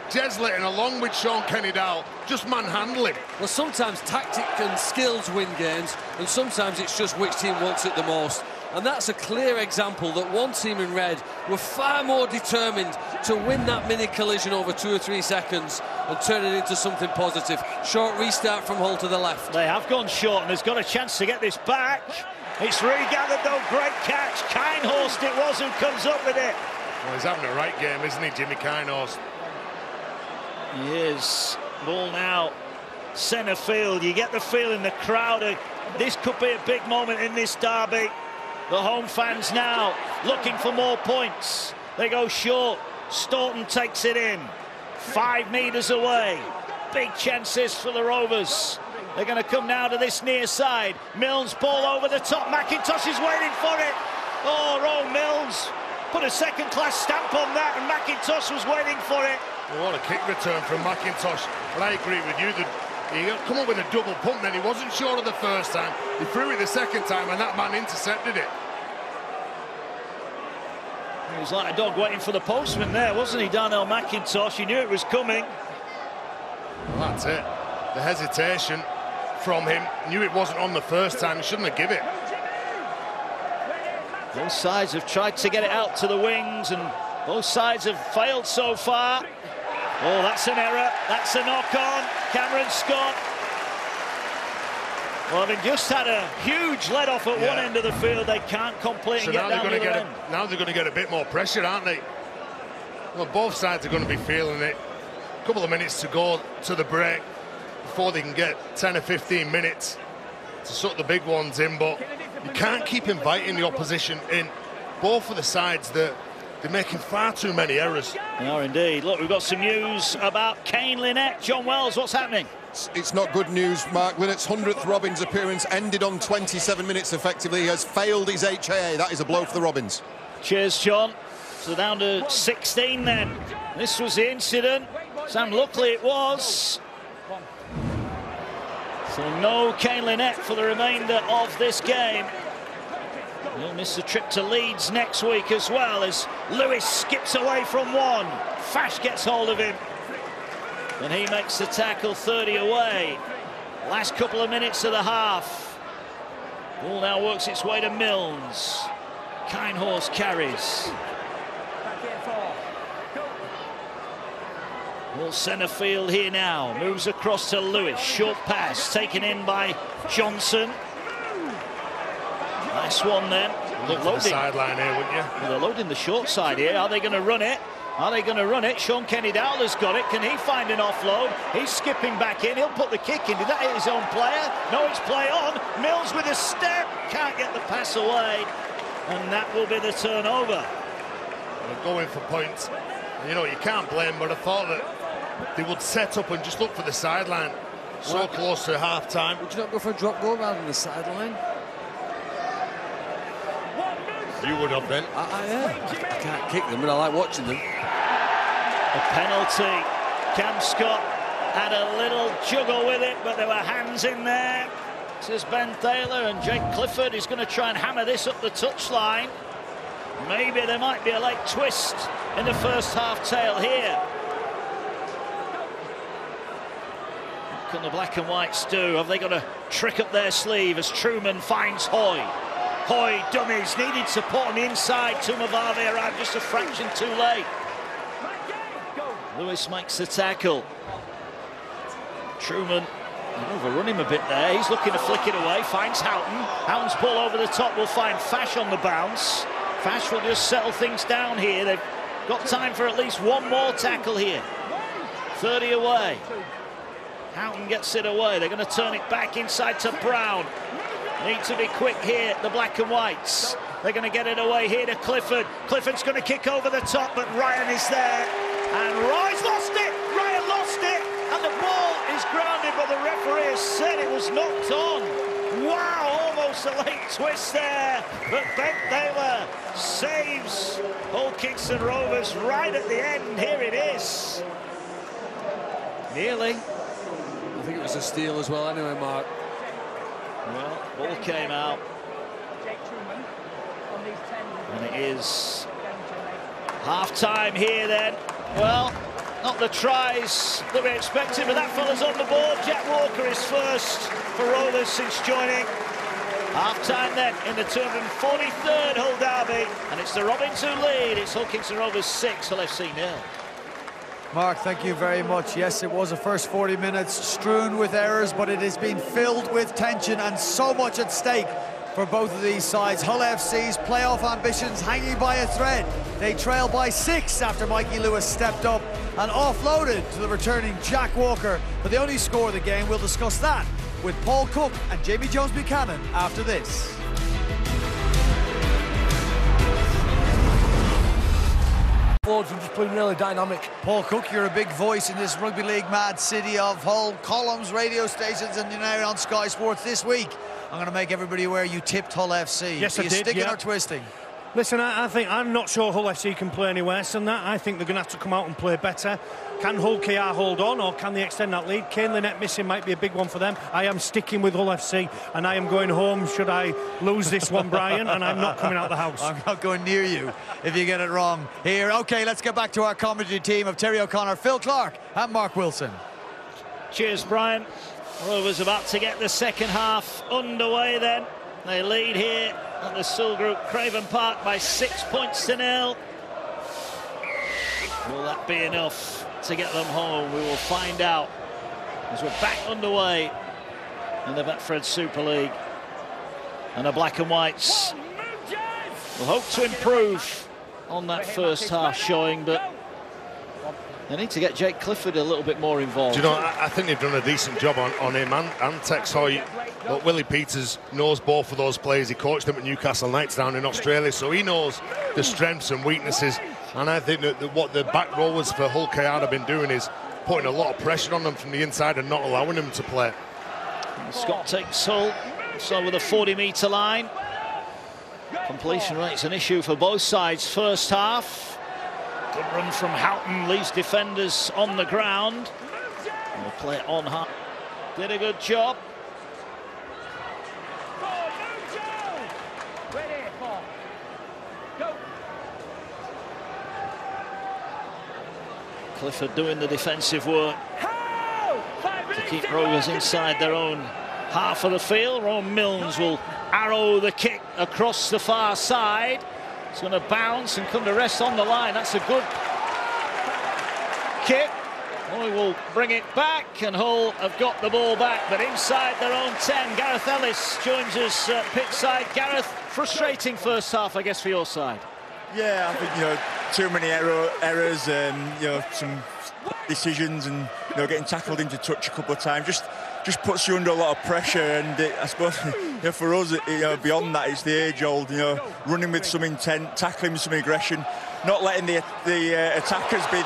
[SPEAKER 2] Jez Litton, along with Sean Kenny-Dowell, just manhandle him.
[SPEAKER 3] Well, sometimes tactic and skills win games, and sometimes it's just which team wants it the most. And that's a clear example that one team in red were far more determined to win that mini collision over 2 or 3 seconds and turn it into something positive. Short restart from Hull to the left.
[SPEAKER 1] They have gone short, and has got a chance to get this back. It's regathered though, great catch. Kinehorst it was who comes up with it.
[SPEAKER 2] Well, he's having a right game, isn't he, Jimmy Kinehorst?
[SPEAKER 1] He is. Ball now, centre field. You get the feeling the crowd this could be a big moment in this derby. The home fans now looking for more points. They go short. Staunton takes it in. 5 metres away. Big chances for the Rovers. They're going to come now to this near side. Mills ball over the top. McIntosh is waiting for it. Oh, Rowan Mills put a second-class stamp on that, and McIntosh was waiting for it.
[SPEAKER 2] Well, what a kick return from McIntosh. But I agree with you that he come up with a double pump then. He wasn't sure of the first time. He threw it the second time, and that man intercepted it.
[SPEAKER 1] He was like a dog waiting for the postman there, wasn't he, Darnell McIntosh? He knew it was coming.
[SPEAKER 2] Well, that's it. The hesitation from him. Knew it wasn't on the first time. He shouldn't have given it.
[SPEAKER 1] Both sides have tried to get it out to the wings, and both sides have failed so far. Oh, that's an error. That's a knock-on. Cameron Scott. Well, having just had a huge let-off at one end of the field, they can't complete and get down the other end.
[SPEAKER 2] Now they're going to get a bit more pressure, aren't they? Well, both sides are going to be feeling it. A couple of minutes to go to the break before they can get 10 or 15 minutes to suck the big ones in, but you can't keep inviting the opposition in. Both of the sides, they're making far too many errors.
[SPEAKER 1] They are indeed. Look, we've got some news about Kane Linnett. John Wells, what's happening?
[SPEAKER 5] It's not good news, Mark. Linnett's 100th Robins appearance ended on 27 minutes effectively. He has failed his HIA. That is a blow for the Robins.
[SPEAKER 1] Cheers, John. So down to 16 then. This was the incident. Sam Luckley it was. So no Kane Linnett for the remainder of this game. He'll miss the trip to Leeds next week as well, as Lewis skips away from one. Fash gets hold of him, and he makes the tackle. 30 away. Last couple of minutes of the half. Ball now works its way to Milnes. Kindhorse carries. Ball centre field here now. Moves across to Lewis. Short pass taken in by Johnson. Nice one then.
[SPEAKER 2] Look for the sideline here, wouldn't you?
[SPEAKER 1] Well, they're loading the short side here. Are they going to run it? Are they going to run it? Sean Kenny-Dowler's got it. Can he find an offload? He's skipping back in. He'll put the kick in. Did that hit his own player? No, it's play on. Mills with a step. Can't get the pass away. And that will be the turnover.
[SPEAKER 2] They're going for points. You know, you can't blame, but I thought that they would set up and just look for the sideline. So close to half-time.
[SPEAKER 3] Would you not go for a drop goal rather than the sideline?
[SPEAKER 2] You would have then.
[SPEAKER 3] I can't kick them, but I like watching them.
[SPEAKER 1] A penalty. Cam Scott had a little juggle with it, but there were hands in there. This is Ben Taylor, and Jake Clifford is going to try and hammer this up the touchline. Maybe there might be a late twist in the first half tail here. What can the black and whites do? Have they got a trick up their sleeve as Truman finds Hoy? Hoy dummies, needed support on the inside. Tumavave arrived just a fraction too late. Lewis makes the tackle. Truman overrun him a bit there. He's looking to flick it away. Finds Houghton. Houghton's ball over the top will find Fash on the bounce. Fash will just settle things down here. They've got time for at least one more tackle here. 30 away. Houghton gets it away. They're going to turn it back inside to Brown. Need to be quick here, the black and whites. They're going to get it away here to Clifford. Clifford's going to kick over the top, but Ryan is there. And Ryan's lost it. Ryan lost it. And the ball is grounded, but the referee has said it was knocked on. Wow, almost a late twist there. But Ben Taylor saves Hull Kingston Rovers right at the end. Here it is. Nearly.
[SPEAKER 3] I think it was a steal as well anyway, Mark.
[SPEAKER 1] Well, ball came out. And it is half-time here then. Well, not the tries that we expected, but that fella's on the board. Jack Walker is first for Rovers since joining. Half-time then in the 243rd Hull derby. And it's the Robins who lead. It's Hull Kingston Rovers 6, Hull FC 0.
[SPEAKER 7] Mark, thank you very much. Yes, it was the first 40 minutes strewn with errors, but it has been filled with tension and so much at stake for both of these sides. Hull FC's playoff ambitions hanging by a thread. They trail by 6 after Mikey Lewis stepped up and offloaded to the returning Jack Walker for the only score of the game. We'll discuss that with Paul Cook and Jamie Jones-Buchanan after this.
[SPEAKER 8] Forwards have just been really dynamic.
[SPEAKER 7] Paul Cook, you're a big voice in this rugby league mad city of Hull. Columns, radio stations, and you're now on Sky Sports this week. I'm going to make everybody aware you tipped Hull FC.
[SPEAKER 8] Yes,
[SPEAKER 7] Are
[SPEAKER 8] I
[SPEAKER 7] you
[SPEAKER 8] did,
[SPEAKER 7] sticking
[SPEAKER 8] yeah.
[SPEAKER 7] or twisting?
[SPEAKER 8] Listen, I'm not sure Hull FC can play any worse than that. I think they're going to have to come out and play better. Can Hull KR hold on, or can they extend that lead? Kane Lynette missing might be a big one for them. I am sticking with Hull FC, and I am going home should I lose this one, Brian, and I'm not coming out the house.
[SPEAKER 7] I'm not going near you if you get it wrong here. OK, let's get back to our commentary team of Terry O'Connor, Phil Clark and Mark Wilson.
[SPEAKER 1] Cheers, Brian. Rovers about to get the second half underway then. They lead here at the Sul Group Craven Park by 6 points to 0. Will that be enough to get them home? We will find out as we're back underway in the Betfred Super League. And the black and whites will hope to improve on that first half showing, but they need to get Jake Clifford a little bit more involved.
[SPEAKER 2] Do you know, I think they've done a decent job on him and Tex Hoy. But Willie Peters knows both of those players. He coached them at Newcastle Knights down in Australia, so he knows the strengths and weaknesses. And I think that what the back rowers for Hull KR have been doing is putting a lot of pressure on them from the inside and not allowing them to play.
[SPEAKER 1] And Scott takes Hull, so with a 40-metre line. Completion rate's an issue for both sides first half. Good run from Houghton, leaves defenders on the ground. And we'll play it on high. Did a good job. Clifford doing the defensive work to keep Rovers inside their own half of the field. Ron Milnes will arrow the kick across the far side. It's going to bounce and come to rest on the line. That's a good kick. Hull will bring it back, and Hull have got the ball back, but inside their own 10. Gareth Ellis joins us pitch side. Gareth, frustrating first half, I guess, for your side.
[SPEAKER 9] Yeah, I think, you know, too many errors and, you know, some decisions, and, you know, getting tackled into touch a couple of times just puts you under a lot of pressure. And I suppose, you know, for us, you know, beyond that, it's the age-old, you know, running with some intent, tackling with some aggression, not letting the attackers be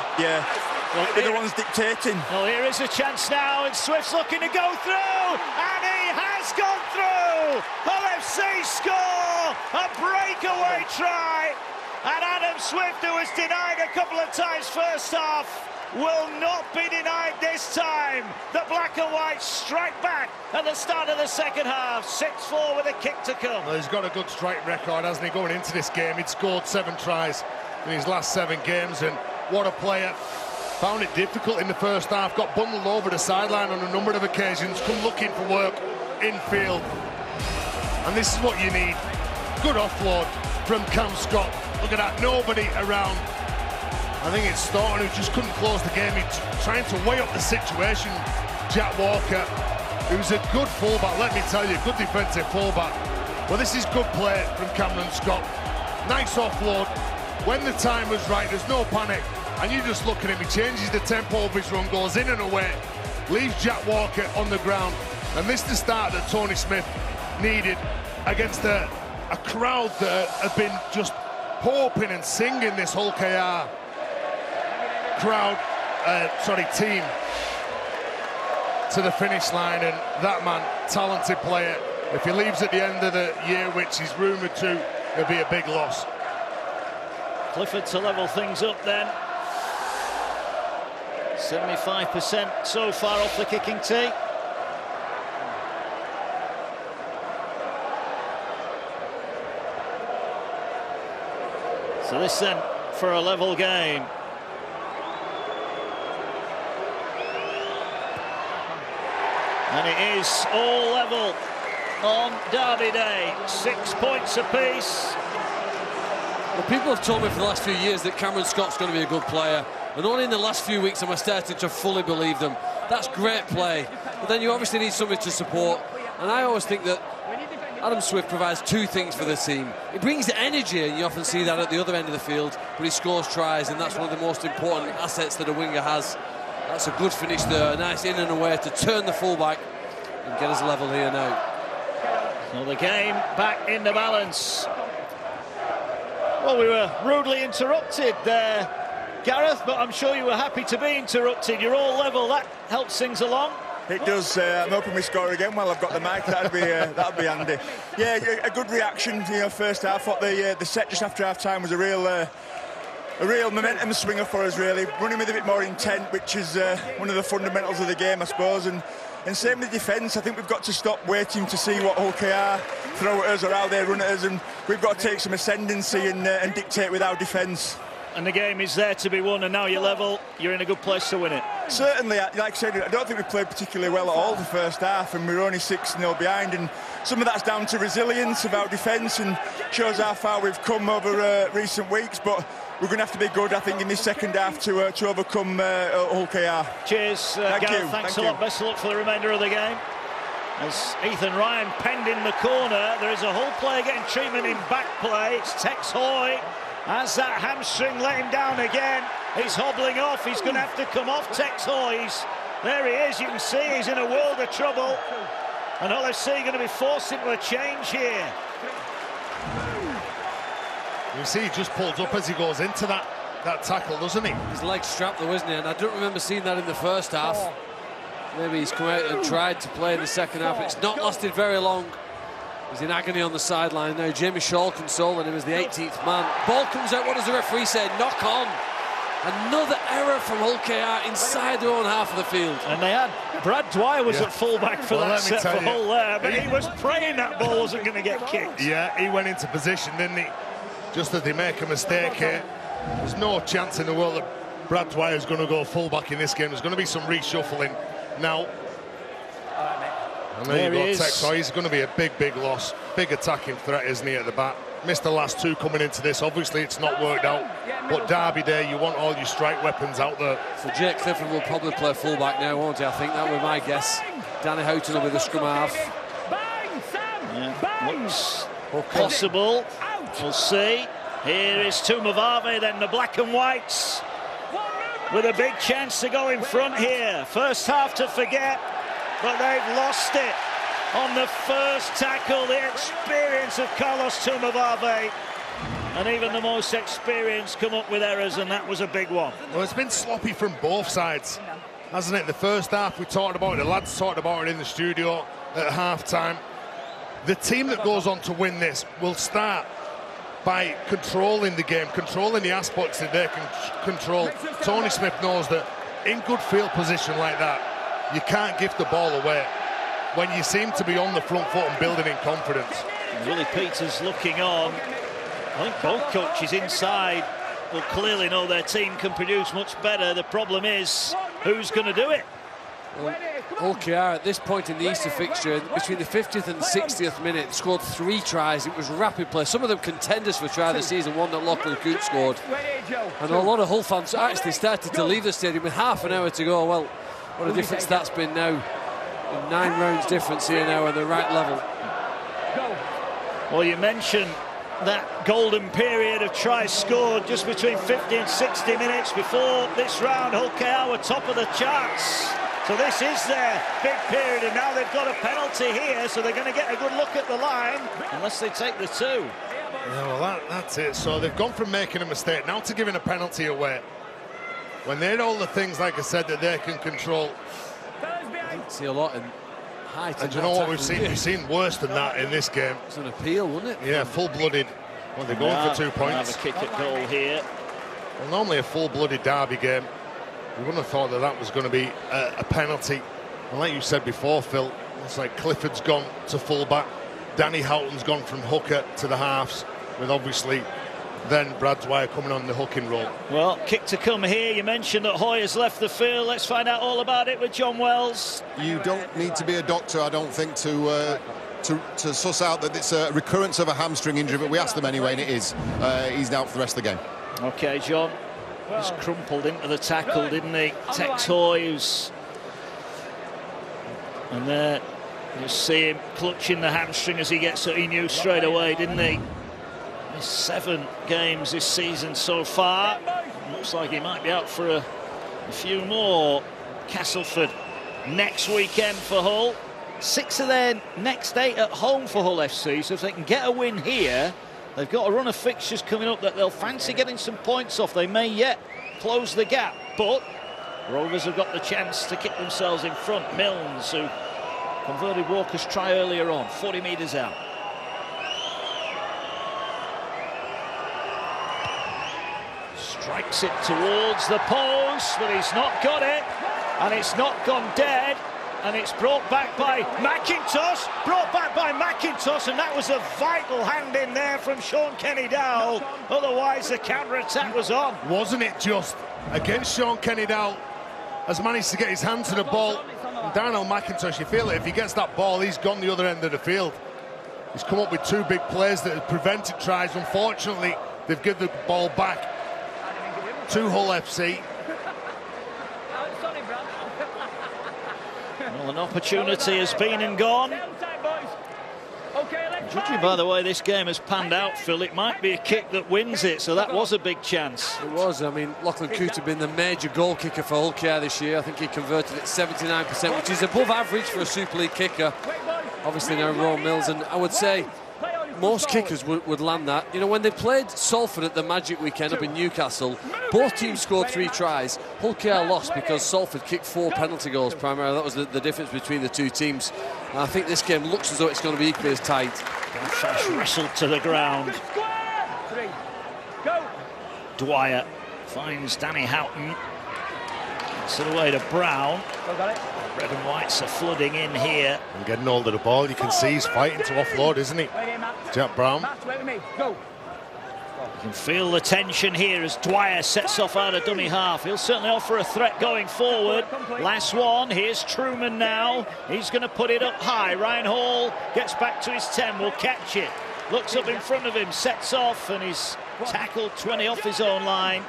[SPEAKER 9] the ones dictating.
[SPEAKER 1] Well, here is a chance now, and Swift's looking to go through, and he has gone through. Hull FC score a breakaway try, and Adam Swift, who was denied a couple of times first half, will not be denied this time. The black and white strike back at the start of the second half. 6-4 with a kick to come.
[SPEAKER 2] Well, he's got a good strike record, hasn't he, going into this game? He'd scored 7 tries in his last 7 games, and what a player. Found it difficult in the first half, got bundled over the sideline on a number of occasions, come looking for work infield. And this is what you need. Good offload from Cam Scott. Look at that, nobody around. I think it's Staunton who just couldn't close the game. He's trying to weigh up the situation. Jack Walker, who's a good fullback, let me tell you, good defensive fullback. Well, this is good play from Cameron Scott. Nice offload. When the time was right, there's no panic. And you just look at him, he changes the tempo of his run, goes in and away, leaves Jack Walker on the ground. And this is the start that Tony Smith needed against a crowd that have been just hoping and singing this Hull KR team to the finish line. And that man, talented player, if he leaves at the end of the year, which is rumoured to, it'll be a big loss.
[SPEAKER 1] Clifford to level things up then. 75% so far off the kicking tee. So this then for a level game. And it is all level on Derby Day. 6 points apiece.
[SPEAKER 3] Well, people have told me for the last few years that Cameron Scott's going to be a good player, and only in the last few weeks am I starting to fully believe them. That's great play, but then you obviously need somebody to support, and I always think that Adam Swift provides 2 things for the team. He brings the energy, and you often see that at the other end of the field, but he scores tries, and that's one of the most important assets that a winger has. That's a good finish there, a nice in and away to turn the fullback and get us level here now.
[SPEAKER 1] So the game back in the balance. Well, we were rudely interrupted there, Gareth, but I'm sure you were happy to be interrupted. You're all level, that helps things along.
[SPEAKER 9] It does. I'm hoping we score again while I've got the mic. That'd be handy. Yeah, a good reaction. You know, first half. I thought the set just after half time was a real momentum swinger for us. Really, running with a bit more intent, which is one of the fundamentals of the game, I suppose. And same with defence. I think we've got to stop waiting to see what Hull KR throw at us or how they run at us, and we've got to take some ascendancy and dictate with our defence.
[SPEAKER 1] And the game is there to be won, and now you're level. You're in a good place to win it.
[SPEAKER 9] Certainly, like I said, I don't think we played particularly well at all the first half, and we were only 6-0 behind. And some of that's down to resilience of our defence and shows how far we've come over recent weeks. But we're going to have to be good, I think, in this second half to overcome Hull KR.
[SPEAKER 1] Cheers, Gareth. Thanks a lot. Best of luck for the remainder of the game. As Ethan Ryan penned in the corner, there is a Hull player getting treatment in back play. It's Tex Hoy. As that hamstring let him down again, he's hobbling off. He's going to have to come off. Tex Hoy. There he is. You can see he's in a world of trouble. And Hull FC going to be forced into a change here.
[SPEAKER 2] You see he just pulls up as he goes into that tackle, doesn't he?
[SPEAKER 3] His leg's strapped though, isn't he? And I don't remember seeing that in the first half. Maybe he's come out and tried to play in the second half. It's not lasted very long. He's in agony on the sideline now. Jamie Shaw consoling him as the 18th man. Ball comes out. What does the referee say? Knock on. Another error from Hull KR inside their own half of the field.
[SPEAKER 1] And they had Brad Dwyer was at full-back for that set for Hull there, but he was praying that ball wasn't going to get kicked.
[SPEAKER 2] Yeah, he went into position, didn't he? just as they make a mistake here. There's no chance in the world that Brad Dwyer's going to go full-back in this game. There's going to be some reshuffling now. And there you go, Tex. So he's going to be a big loss. Big attacking threat, isn't he, at the back? Missed the last two coming into this. Obviously, it's not worked out. But Derby Day, you want all your strike weapons out there.
[SPEAKER 3] So Jake Clifford will probably play full-back now, won't he? I think that would be my guess. Danny Houghton will be the scrum half.
[SPEAKER 1] Yeah, looks possible. We'll see. Here is Tumavave, then the black and whites with a big chance to go in front here. First half to forget, but they've lost it on the first tackle. The experience of Carlos Tumavave, and even the most experienced come up with errors, and that was a big one.
[SPEAKER 2] Well, it's been sloppy from both sides, hasn't it? The first half, we talked about it, the lads talked about it in the studio at half-time. The team that goes on to win this will start by controlling the game, controlling the aspects that they can control. Tony Smith knows that in good field position like that, you can't give the ball away when you seem to be on the front foot and building in confidence.
[SPEAKER 1] Willie Peters looking on. I think both coaches inside will clearly know their team can produce much better. The problem is, who's going to do it?
[SPEAKER 3] Well, OKR at this point in the Easter fixture, between the 50th and 60th minute, scored 3 tries. It was rapid play. Some of them contenders for try of the season, one that Lachlan Coote scored. And a lot of Hull fans actually started to leave the stadium with half an hour to go. Well, what a difference that's been now. 9 rounds difference here now at the right level.
[SPEAKER 1] Well, you mentioned that golden period of tries scored just between 50 and 60 minutes before this round. Hull KR were top of the charts. So this is their big period, and now they've got a penalty here, so they're going to get a good look at the line, unless they take the 2.
[SPEAKER 2] Yeah, well, that's it. So they've gone from making a mistake now to giving a penalty away. When they're all the things, like I said, that they can control.
[SPEAKER 3] I didn't see a lot in height.
[SPEAKER 2] And you know what we've seen? We've seen worse than that in this game.
[SPEAKER 3] It's an appeal, wasn't it?
[SPEAKER 2] Yeah, full-blooded. Well, they're going for 2 points.
[SPEAKER 1] Have a kick at goal here.
[SPEAKER 2] Well, normally a full-blooded derby game, we wouldn't have thought that that was going to be a penalty. And like you said before, Phil, it's like Clifford's gone to full-back. Danny Houghton's gone from hooker to the halves, with obviously then Brad Dwyer coming on the hooking role.
[SPEAKER 1] Well, kick to come here. You mentioned that Hoy has left the field. Let's find out all about it with John Wells.
[SPEAKER 5] You don't need to be a doctor, I don't think, to suss out that it's a recurrence of a hamstring injury, but we asked them anyway, and it is. He's out for the rest of the game.
[SPEAKER 1] OK, John. Just crumpled into the tackle, didn't he? Tex Hoy, who's... And there, you see him clutching the hamstring as he gets it. He knew straight away, didn't he? 7 games this season so far. Looks like he might be out for a few more. Castleford next weekend for Hull. 6 of their next 8 at home for Hull FC, so if they can get a win here, they've got a run of fixtures coming up that they'll fancy getting some points off. They may yet close the gap, but Rovers have got the chance to kick themselves in front. Milnes, who converted Walker's try earlier on, 40 metres out. Strikes it towards the post, but he's not got it, and it's not gone dead. And it's brought back by McIntosh, and that was a vital hand in there from Sean Kenny-Dowell. Otherwise, the counter-attack was on.
[SPEAKER 2] Wasn't it just against Sean Kenny-Dowell has managed to get his hand to the ball. And Darnell McIntosh, you feel it, if he gets that ball, he's gone the other end of the field. He's come up with 2 big plays that have prevented tries. Unfortunately, they've given the ball back to Hull FC.
[SPEAKER 1] Well, an opportunity has been and gone. Judging by the way this game has panned out, Phil, it might be a kick that wins it, so that was a big chance.
[SPEAKER 3] It was. I mean, Lachlan Coote had been the major goal kicker for Hull KR this year. I think he converted at 79%, which is above average for a Super League kicker. Obviously now Rowan Mills, and I would say most kickers would land that. You know, when they played Salford at the Magic weekend up in Newcastle, both teams scored 3 tries. Hull KR lost because Salford kicked 4 penalty goals primarily. That was the difference between the 2 teams. And I think this game looks as though it's going to be equally as tight.
[SPEAKER 1] Belfast wrestled to the ground. Dwyer finds Danny Houghton. Gets it away to Brown. Red and whites are flooding in here.
[SPEAKER 2] And getting hold of the ball, you can see he's fighting to offload, isn't he? Jack Brown.
[SPEAKER 1] You can feel the tension here as Dwyer sets off out of dummy half. He'll certainly offer a threat going forward. Last one, here's Truman now. He's going to put it up high. Ryan Hall gets back to his 10, will catch it. Looks up in front of him, sets off, and he's tackled 20 off his own line.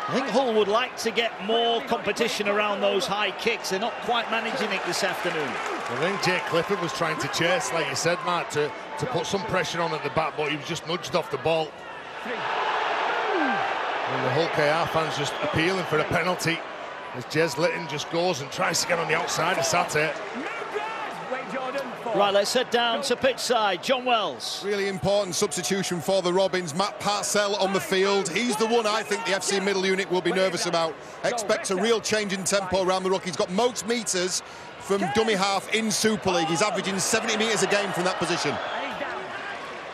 [SPEAKER 1] I think Hull would like to get more competition around those high kicks. They're not quite managing it this afternoon.
[SPEAKER 2] I think Jake Clifford was trying to chase, like you said, Mark, to put some pressure on at the back, but he was just nudged off the ball. And the Hull KR fans just appealing for a penalty as Jez Litton just goes and tries to get on the outside of Saturday.
[SPEAKER 1] Right, let's head down to pitch side. John Wells.
[SPEAKER 5] Really important substitution for the Robins. Matt Parcell on the field. He's the one I think the FC middle unit will be nervous about. Expect a real change in tempo around the ruck. He's got most metres from dummy half in Super League. He's averaging 70 metres a game from that position.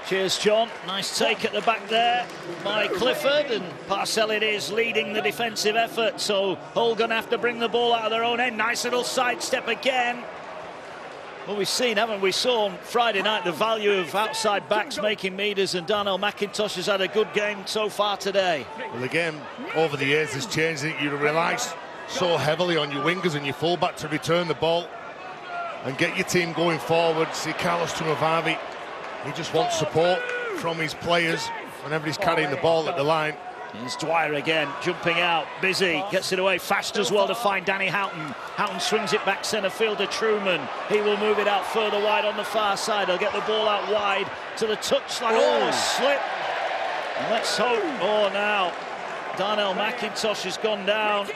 [SPEAKER 1] Cheers, John. Nice take at the back there by Clifford, and Parcell it is leading the defensive effort. So Hull going to have to bring the ball out of their own end. Nice little sidestep again. Well, we've seen, haven't we? Saw on Friday night the value of outside backs making meters, and Darnell McIntosh has had a good game so far today.
[SPEAKER 2] Well, the game over the years has changed. You rely so heavily on your wingers and your fullback to return the ball and get your team going forward. See Carlos Tumavari, he just wants support from his players whenever he's carrying the ball at the line.
[SPEAKER 1] Here's Dwyer again, jumping out, busy, gets it away fast as well to find Danny Houghton. Houghton swings it back centre field to Truman. He will move it out further wide on the far side. He'll get the ball out wide to the touchline. Oh, slip. And let's hope. Oh, now Darnell McIntosh has gone down.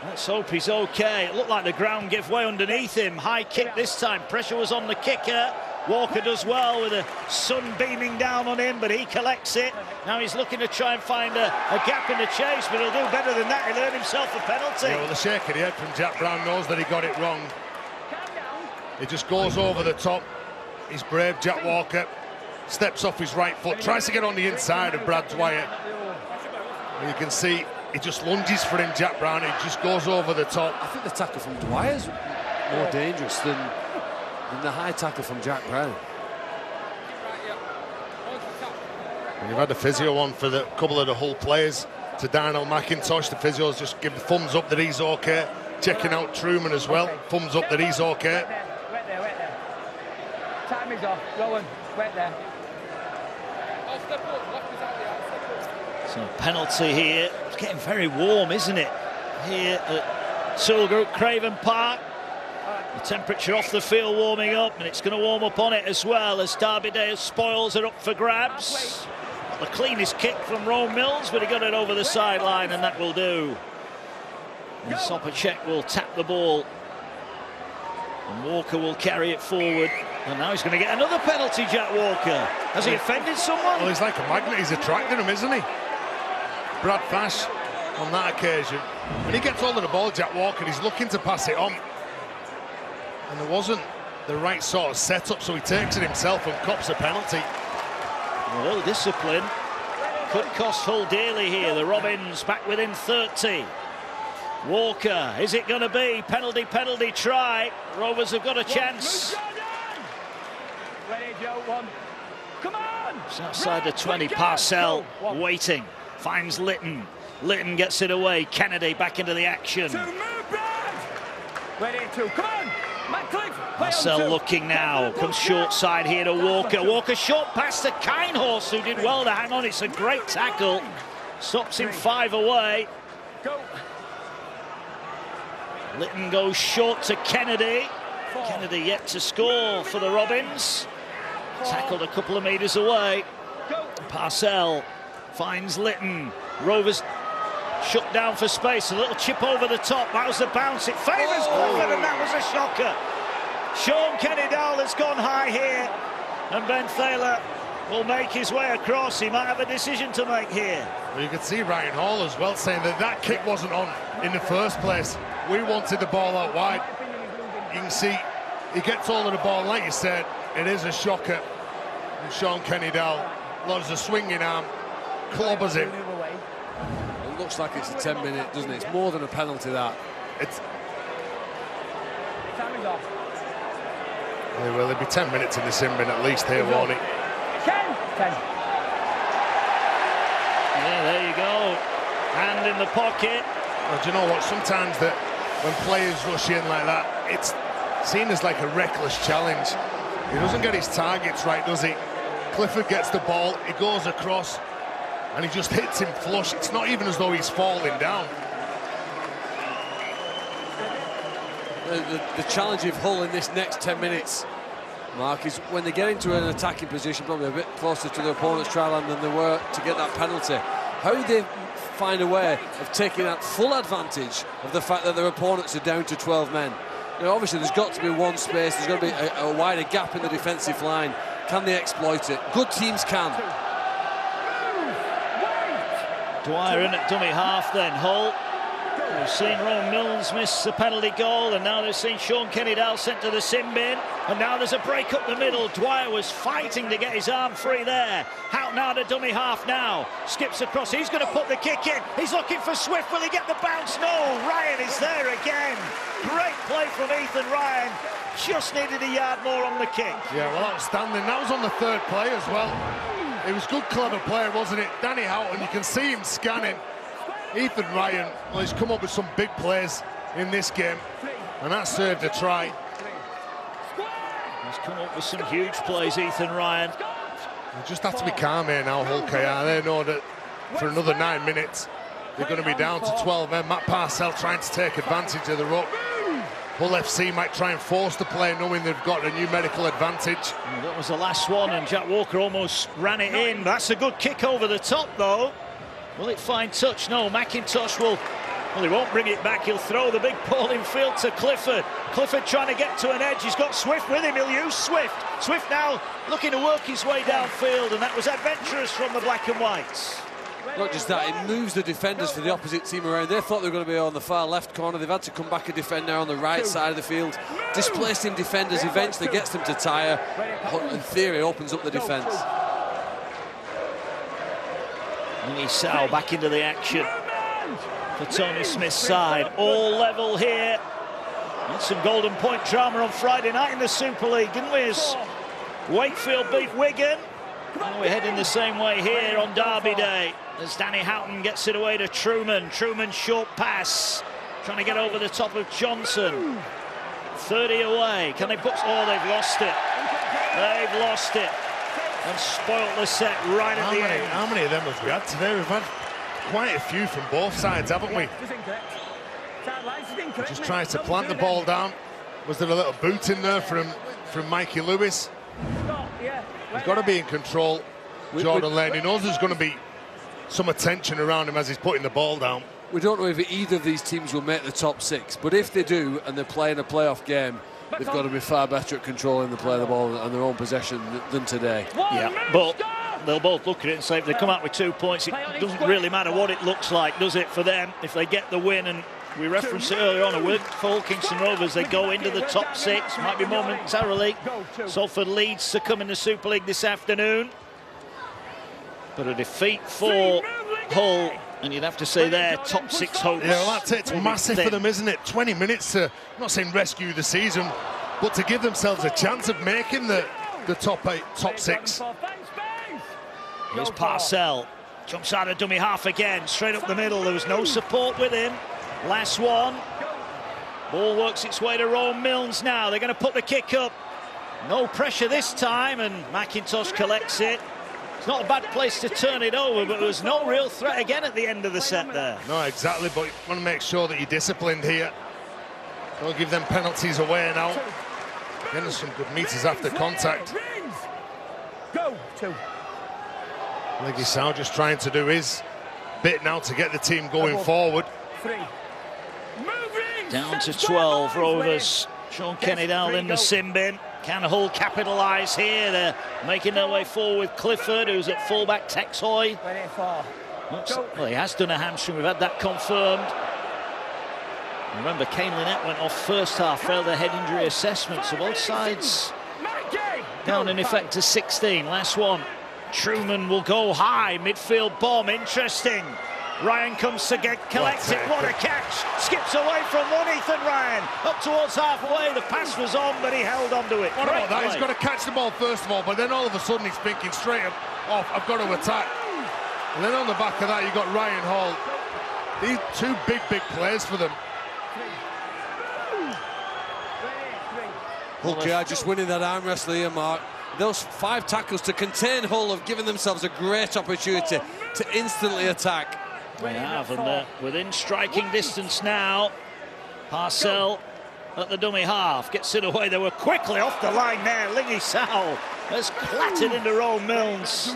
[SPEAKER 1] Let's hope he's okay. It looked like the ground gave way underneath him. High kick this time. Pressure was on the kicker. Walker does well with the sun beaming down on him, but he collects it. Now he's looking to try and find a gap in the chase, but he'll do better than that. He'll earn himself a penalty.
[SPEAKER 2] Yeah, well, the shake of the head from Jack Brown knows that he got it wrong. He just goes over the top. He's brave, Jack Walker. Steps off his right foot, tries to get on the inside of Brad Dwyer. And you can see he just lunges for him, Jack Brown. He just goes over the top.
[SPEAKER 3] I think the tackle from Dwyer's more dangerous than the high tackle from Jack Brown.
[SPEAKER 2] And you've had the physio on for the couple of the Hull players to Darnell McIntosh. The physios just give the thumbs up that he's okay. Checking out Truman as well. Thumbs up that he's okay.
[SPEAKER 4] Wait there. Time is off. Rowan, wait there.
[SPEAKER 1] So penalty here. It's getting very warm, isn't it? Here at Silgroup Craven Park. The temperature off the field warming up, and it's going to warm up on it as well as Derby Day spoils are up for grabs. Not the cleanest kick from Rome Mills, but he got it over the sideline, and that will do. And Sopacek will tap the ball, and Walker will carry it forward. And now he's going to get another penalty, Jack Walker. Has he offended someone?
[SPEAKER 2] Well, he's like a magnet. He's attracting him, isn't he? Brad Fash on that occasion. When he gets hold of the ball, Jack Walker, he's looking to pass it on. And there wasn't the right sort of setup, so he takes it himself and cops a penalty.
[SPEAKER 1] A little discipline could cost Hull dearly here. The Robins back within 30. Walker, is it going to be? Penalty try. Rovers have got a chance.
[SPEAKER 4] Ready, Joe, one. Come on!
[SPEAKER 1] It's outside the 20. Parcell waiting. Finds Litton. Litton gets it away. Kennedy back into the action.
[SPEAKER 4] Ready, two. Come on!
[SPEAKER 1] Parcell looking now, comes short side here to Walker. Walker short pass to Kinehorse, who did well to hang on. It's a great tackle. Stops him 5 away.
[SPEAKER 4] Go.
[SPEAKER 1] Litton goes short to Kennedy. Kennedy yet to score for the Robins. Tackled a couple of metres away. Parcell finds Litton. Rovers shut down for space. A little chip over the top. That was the bounce. It favours Clifford, and that was a shocker. Sean Kenny-Dowell has gone high here, and Ben Thaler will make his way across. He might have a decision to make here.
[SPEAKER 2] Well, you could see Ryan Hall as well saying that kick wasn't on in the first place. We wanted the ball out wide. You can see he gets hold of the ball, like you said, it is a shocker. And Sean Kenny-Dowell loves a swinging arm, clobbers him.
[SPEAKER 3] It looks like it's a 10-minute, doesn't it? It's more than a penalty, that.
[SPEAKER 2] It's... Well, there'll be 10 minutes in the sim bin at least here, won't it?
[SPEAKER 4] 10.
[SPEAKER 1] Yeah, there you go. Hand in the pocket.
[SPEAKER 2] Well, do you know what? Sometimes that when players rush in like that, it's seen as like a reckless challenge. He doesn't get his targets right, does he? Clifford gets the ball, he goes across, and he just hits him flush. It's not even as though he's falling down.
[SPEAKER 3] The challenge of Hull in this next 10 minutes, Mark, is when they get into an attacking position, probably a bit closer to the opponent's try line than they were to get that penalty. How do they find a way of taking that full advantage of the fact that their opponents are down to 12 men? You know, obviously, there's got to be one space, there's got to be a wider gap in the defensive line. Can they exploit it? Good teams can.
[SPEAKER 1] Dwyer in at dummy half then, Hull. We've seen Ron Mills miss the penalty goal, and now they've seen Sean Kenny-Dowell sent to the sin bin, and now there's a break up the middle. Dwyer was fighting to get his arm free there. Houghton out at dummy half now, skips across, he's going to put the kick in, he's looking for Swift, will he get the bounce? No, Ryan is there again. Great play from Ethan Ryan, just needed a yard more on the kick.
[SPEAKER 2] Yeah, well, outstanding. That was on the third play as well. It was good, clever play, wasn't it? Danny Houghton, you can see him scanning. Ethan Ryan, well, he's come up with some big plays in this game, and that served a try.
[SPEAKER 1] He's come up with some huge plays, Ethan Ryan.
[SPEAKER 2] You just have to be calm here now, Hull KR. They know that for another 9 minutes, they're going to be down to 12 men. Matt Parcell trying to take advantage of the ruck. Hull FC might try and force the play, knowing they've got a numerical advantage.
[SPEAKER 1] That was the last one, and Jack Walker almost ran it in. That's a good kick over the top, though. Will it find touch? No, McIntosh will... Well, he won't bring it back. He'll throw the big ball in field to Clifford. Clifford trying to get to an edge. He's got Swift with him. He'll use Swift. Swift now looking to work his way downfield, and that was adventurous from the black and whites.
[SPEAKER 3] Not just that, it moves the defenders for the opposite team around. They thought they were going to be on the far left corner. They've had to come back and defend now on the right side of the field. Displacing defenders eventually gets them to tire. In theory, opens up the defence.
[SPEAKER 1] Minnie Sow back into the action for Tony Smith's side. All level here. Had some golden point drama on Friday night in the Super League, didn't we? As Wakefield beat Wigan. And we're heading the same way here on Derby Day as Danny Houghton gets it away to Truman. Truman's short pass, trying to get over the top of Johnson. 30 away. Can they put... Oh, they've lost it. They've lost it. And spoilt the set right at the end.
[SPEAKER 2] How many of them have we had today? We've had quite a few from both sides, haven't we? Just tries to plant the ball down. Was there a little boot in there from Mikey Lewis? He's got to be in control, Jordan Lane. He knows there's going to be some attention around him as he's putting the ball down.
[SPEAKER 3] We don't know if either of these teams will make the top 6, but if they do and they're playing a playoff game, they've got to be far better at controlling the play of the ball and their own possession than today.
[SPEAKER 1] Yeah, but they'll both look at it and say if they come out with 2 points, it doesn't really matter what it looks like, does it, for them? If they get the win, and we referenced it earlier on, for Kingston Rovers, they go into the top 6, might be momentarily. Salford Leeds to come in the Super League this afternoon. But a defeat for Hull, and you'd have to say their top 6 hopes.
[SPEAKER 2] Yeah, well, it's massive for them, isn't it? 20 minutes to, I'm not saying rescue the season, but to give themselves a chance of making the top 8, top 6.
[SPEAKER 1] Here's Parcell, jumps out of dummy half again, straight up the middle. There was no support with him. Last one. Ball works its way to Rowan Milnes now. They're going to put the kick up. No pressure this time, and McIntosh collects it. It's not a bad place to turn it over, but there was no real threat again at the end of the set there.
[SPEAKER 2] No, exactly, but you want to make sure that you're disciplined here. Don't give them penalties away now. Getting some good meters after contact.
[SPEAKER 4] Go, 2.
[SPEAKER 2] Leggy Sow just trying to do his bit now to get the team going forward.
[SPEAKER 4] 3.
[SPEAKER 1] Down to 12, Rovers. Sean Kenny-Dowell in the sin bin. Can Hull capitalise here? They're making their way forward with Clifford, who's at fullback. Tex Hoy. Well, he has done a hamstring. We've had that confirmed. Remember, Kane Lynette went off first half, failed a head injury assessment. So both sides down in effect to 16. Last one. Truman will go high. Midfield bomb. Interesting. Ryan comes to collect it. What a catch. Skips away from one, Ethan Ryan. Up towards halfway. The pass was on, but he held on to it.
[SPEAKER 2] What about that? He's got to catch the ball first of all, but then all of a sudden he's thinking straight off, I've got to attack. And then on the back of that, you've got Ryan Hall. These two big players for them.
[SPEAKER 3] Hull KR just winning that arm wrestle here, Mark. Those 5 tackles to contain Hull have given themselves a great opportunity to instantly attack.
[SPEAKER 1] They have, and they're within striking distance now. Parcell at the dummy half, gets it away. They were quickly off the line there. Lingy Sao has clattered into Rowan Milnes.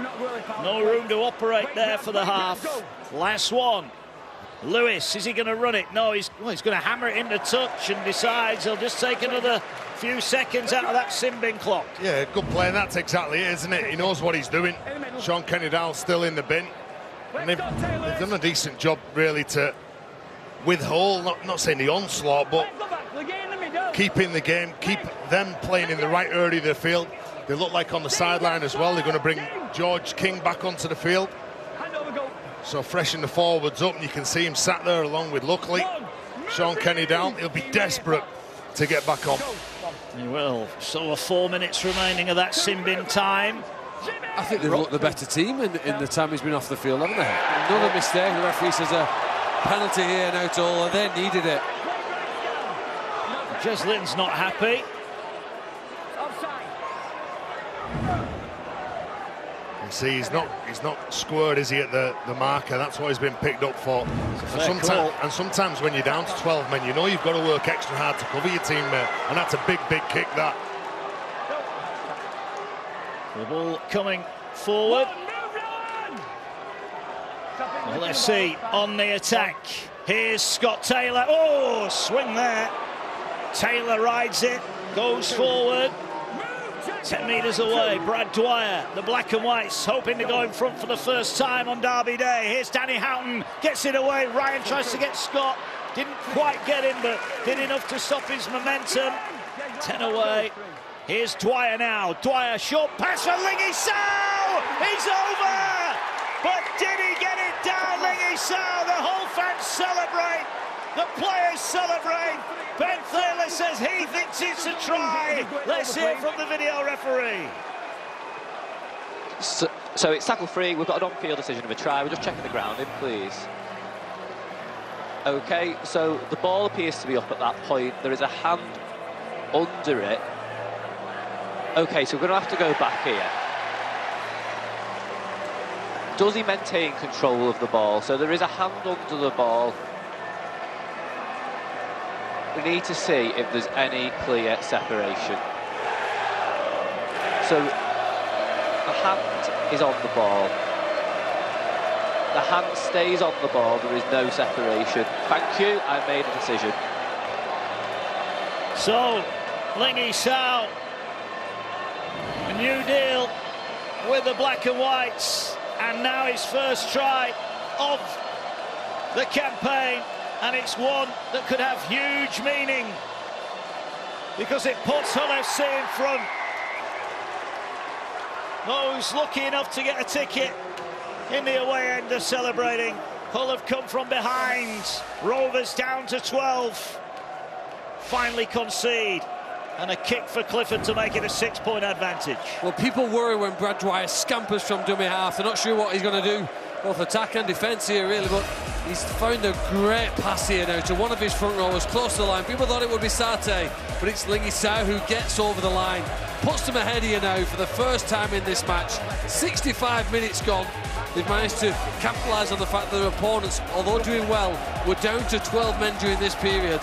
[SPEAKER 1] No room to operate there for the half. Last one. Lewis, is he going to run it? No, he's going to hammer it into touch and decides he'll just take another few seconds out of that sin bin clock.
[SPEAKER 2] Yeah, good play, and that's exactly it, isn't it? He knows what he's doing. Sean Kenny-Dowell's still in the bin. And they've done a decent job, really, to with Hull, not saying the onslaught, but keeping the game, keep them playing in the right area of the field. They look like on the sideline as well. They're going to bring George King back onto the field. So freshen the forwards up, and you can see him sat there along with, luckily, Sean Kenny-Dowell. He'll be desperate to get back on.
[SPEAKER 1] He will. So 4 minutes remaining of that sin bin time.
[SPEAKER 3] I think they've looked the better team in the time he's been off the field, haven't they? Another mistake. The referee says a penalty here now to Hull, and they needed it.
[SPEAKER 1] Jez Litton's not happy.
[SPEAKER 2] You see, he's not squared, is he, at the marker? That's what he's been picked up for. And sometimes when you're down to 12 men, you know you've got to work extra hard to cover your teammate, and that's a big kick, that.
[SPEAKER 1] The ball coming forward. Well, let's see, on the attack. Here's Scott Taylor. Oh, swing there. Taylor rides it, goes forward. 10 metres away, Brad Dwyer, the black and whites, hoping to go in front for the first time on Derby Day. Here's Danny Houghton, gets it away. Ryan tries to get Scott, didn't quite get him, but did enough to stop his momentum. 10 away. Here's Dwyer now. Dwyer, short pass for Lingy Sao. He's over, but did he get it down? Lingy Sao. The whole fans celebrate. The players celebrate. Ben Thaler says he thinks it's a try. Let's hear from the video referee.
[SPEAKER 10] So it's tackle free. We've got an on-field decision of a try. We're just checking the grounding, please. OK, so the ball appears to be up at that point. There is a hand under it. OK, so we're going to have to go back here. Does he maintain control of the ball? So there is a hand under the ball. We need to see if there's any clear separation. So the hand is on the ball. The hand stays on the ball. There is no separation. Thank you. I made a decision.
[SPEAKER 1] So Lingy Sao, a new deal with the black and whites, and now his first try of the campaign. And it's one that could have huge meaning because it puts Hull FC in front. Those lucky enough to get a ticket in the away end are celebrating. Hull have come from behind. Rovers down to 12. Finally concede. And a kick for Clifford to make it a 6-point advantage.
[SPEAKER 3] Well, people worry when Brad Dwyer scampers from dummy half. They're not sure what he's going to do, both attack and defence here, really, but he's found a great pass here now to one of his front rowers close to the line. People thought it would be Sate, but it's Lingy Sao who gets over the line. Puts them ahead here now for the first time in this match. 65 minutes gone. They've managed to capitalise on the fact that their opponents, although doing well, were down to 12 men during this period.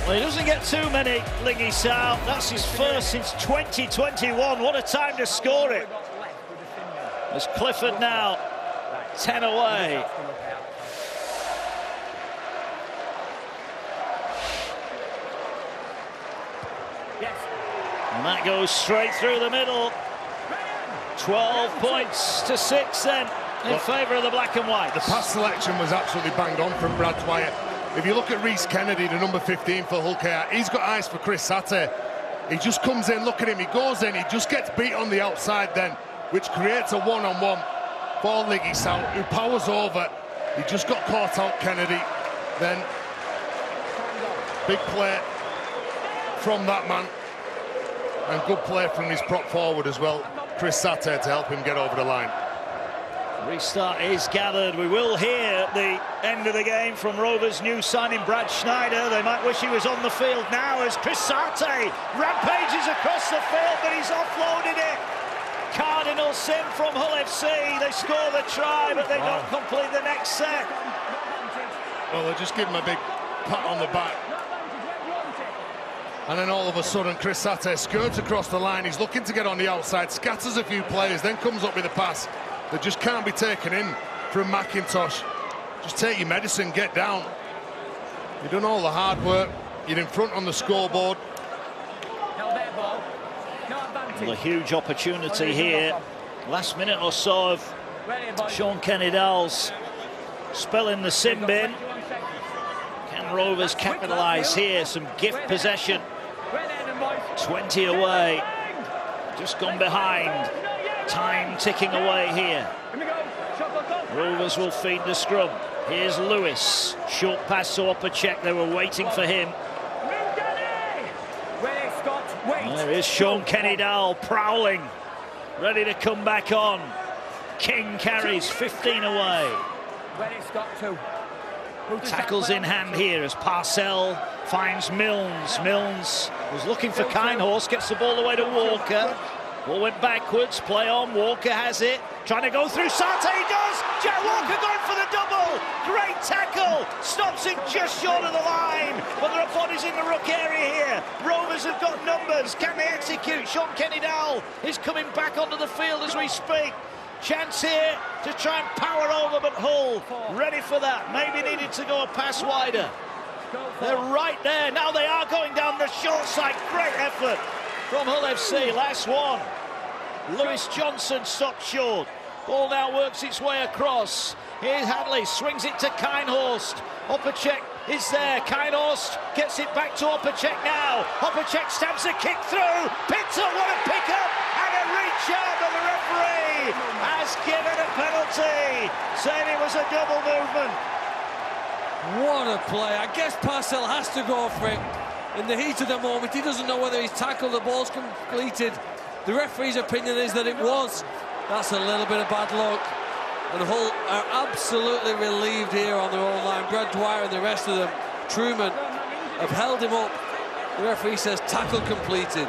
[SPEAKER 1] Well, he doesn't get too many, Lingy Sao. That's his first since 2021. What a time to score it. As Clifford now 10 away. And that goes straight through the middle. 12 points to 6 then in favour of the black and white.
[SPEAKER 2] The pass selection was absolutely banged on from Brad Dwyer. If you look at Reece Kennedy, the number 15 for Hull KR, he's got eyes for Chris Sate. He just comes in, look at him, he goes in, he just gets beat on the outside then, which creates a one-on-one for Lingy Sao, who powers over. He just got caught out, Kennedy. Then, big play from that man. And good play from his prop forward as well. Chris Sate to help him get over the line.
[SPEAKER 1] Restart is gathered. We will hear at the end of the game from Rovers' new signing, Brad Schneider. They might wish he was on the field now as Chris Sate rampages across the field, but he's offloaded it. Cardinal sin from Hull FC. They score the try, but they don't complete the next set.
[SPEAKER 2] Well, they just give him a big pat on the back. And then all of a sudden, Chris Sate skirts across the line. He's looking to get on the outside, scatters a few players, then comes up with a pass that just can't be taken in from McIntosh. Just take your medicine, get down. You've done all the hard work. You're in front on the scoreboard.
[SPEAKER 1] Well, a huge opportunity here. Last minute or so of Sean Kenny-Dowell's spell in the sin bin. Can Rovers capitalise here? Some gift possession. 20 away. Just gone behind. Time ticking away here. Rovers will feed the scrum. Here's Lewis. Short pass to Opacek. They were waiting for him. There is Sean Kenny-Dowell prowling, ready to come back on. King carries 15 away. Tackles in hand here as Parcell finds Milnes. Milnes was looking for Kindhorse, gets the ball away to Walker. Ball went backwards, play on, Walker has it. Trying to go through Sate, he does! Jack Walker going for the double! Great tackle! Stops it just short of the line, but there are bodies in the ruck area here. Rovers have got numbers, can they execute? Sean Kenny-Dowell is coming back onto the field as we speak. Chance here to try and power over, but Hull ready for that. Maybe needed to go a pass wider. They're right there, now they are going down the short side. Great effort from Hull FC, last one. Lewis Johnson stopped short. Ball now works its way across. Here's Hadley, swings it to Kindhorst. Opacek is there. Kindhorst gets it back to Opacek now. Opacek stabs a kick through. Pinter, what a pick-up and a reach out, but the referee has given a penalty, saying it was a double movement.
[SPEAKER 3] What a play. I guess Parcell has to go for it. In the heat of the moment, he doesn't know whether he's tackled, the ball's completed. The referee's opinion is that it was. That's a little bit of bad luck. And Hull are absolutely relieved here on their own line. Brad Dwyer and the rest of them, Truman, have held him up. The referee says tackle completed.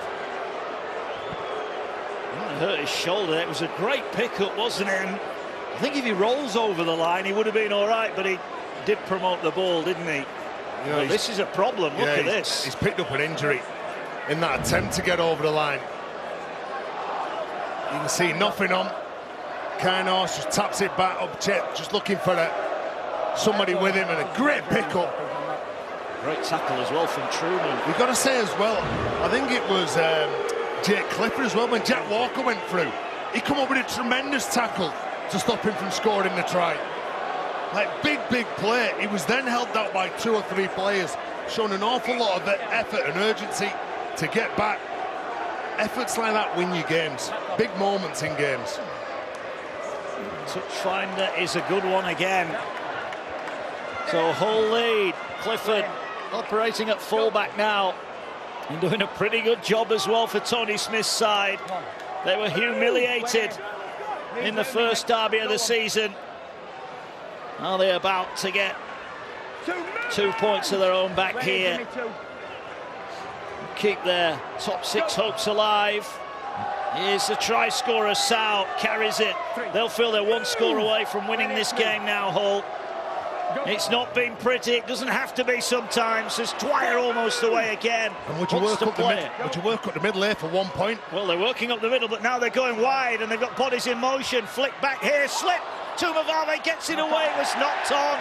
[SPEAKER 1] It hurt his shoulder. It was a great pickup, wasn't it? And I think if he rolls over the line, he would have been all right, but he did promote the ball, didn't he? You know, well, this is a problem. Look at this.
[SPEAKER 2] He's picked up an injury in that attempt to get over the line. You can see nothing on. Kindhorst just taps it back up, just looking for somebody with him, and a great pickup.
[SPEAKER 1] Great tackle as well from Truman.
[SPEAKER 2] We've got to say as well, I think it was Jake Clifford as well, when Jack Walker went through. He come up with a tremendous tackle to stop him from scoring the try. Like, big play. He was then held out by 2 or 3 players, showing an awful lot of effort and urgency to get back. Efforts like that win you games. Big moments in games.
[SPEAKER 1] Touch finder is a good one again. So Hull lead. Clifford operating at fullback now and doing a pretty good job as well for Tony Smith's side. They were humiliated in the first derby of the season. Now they're about to get 2 points of their own back here. Keep their top 6 hopes alive. Here's the try scorer, Sow, carries it. They'll feel they're 1 score away from winning this game now, Hull. It's not been pretty, it doesn't have to be sometimes. There's Dwyer almost away again.
[SPEAKER 2] And would you work up the middle here for 1 point?
[SPEAKER 1] Well, they're working up the middle, but now they're going wide and they've got bodies in motion. Flick back here, slip. Tumavave gets it away, it was knocked on.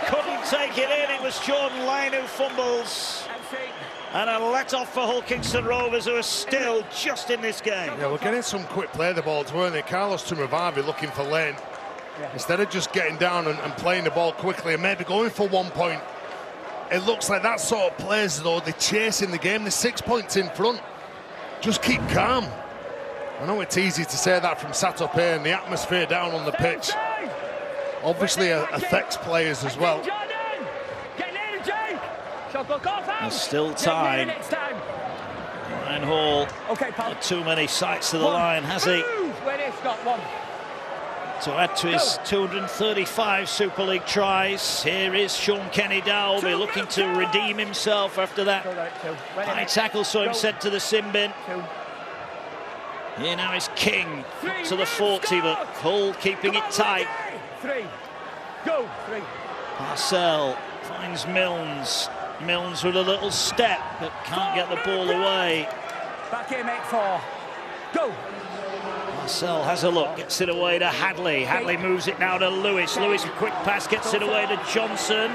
[SPEAKER 1] Couldn't take it in, it was Jordan Lane who fumbles. And a let-off for Hull Kingston Rovers, who are still just in this game.
[SPEAKER 2] Yeah, we're getting some quick play the balls, weren't they? Carlos Tumavave looking for Lane. Instead of just getting down and playing the ball quickly and maybe going for 1 point, it looks like that sort of plays, though. They're chasing the game. They're 6 points in front. Just keep calm. I know it's easy to say that from sat up here, and the atmosphere down on the pitch obviously affects players as well.
[SPEAKER 1] There's still time. And Ryan Hall.
[SPEAKER 4] Okay, pal.
[SPEAKER 1] Not too many sights to the line, has he?
[SPEAKER 4] Ready, Scott, one.
[SPEAKER 1] To add to his 235 Super League tries, here is Sean Kenny Dowell, be looking to redeem himself after that high tackle, saw him sent to the sin bin. Here now is King to the 40, but Hull keeping it tight.
[SPEAKER 4] Three. Go. Three.
[SPEAKER 1] Parcell finds Milnes. Milnes with a little step, but can't get the ball away.
[SPEAKER 4] Back here, mate, 4. Go.
[SPEAKER 1] Marcel has a look, gets it away to Hadley. Hadley moves it now to Lewis. Lewis, a quick pass, gets it away to Johnson.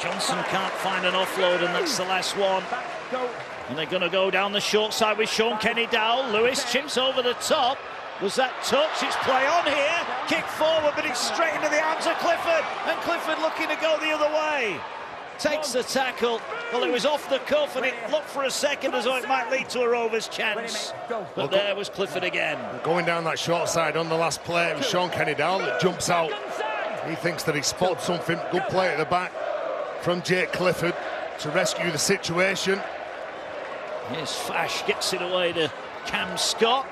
[SPEAKER 1] Johnson can't find an offload, and that's the last one. And they're going to go down the short side with Sean Kenny Dowell. Lewis chips over the top. Was that touch? It's play on here. Kick forward, but it's straight into the arms of Clifford. And Clifford looking to go the other way. Takes the tackle. Well, it was off the cuff, and it looked for a second as though it might lead to a Rovers chance. But there was Clifford again.
[SPEAKER 2] Going down that short side on the last play, it was Sean Kenny Dowell that jumps out. He thinks that he spots something. Good play at the back from Jake Clifford to rescue the situation.
[SPEAKER 1] Here's Fash, gets it away to Cam Scott.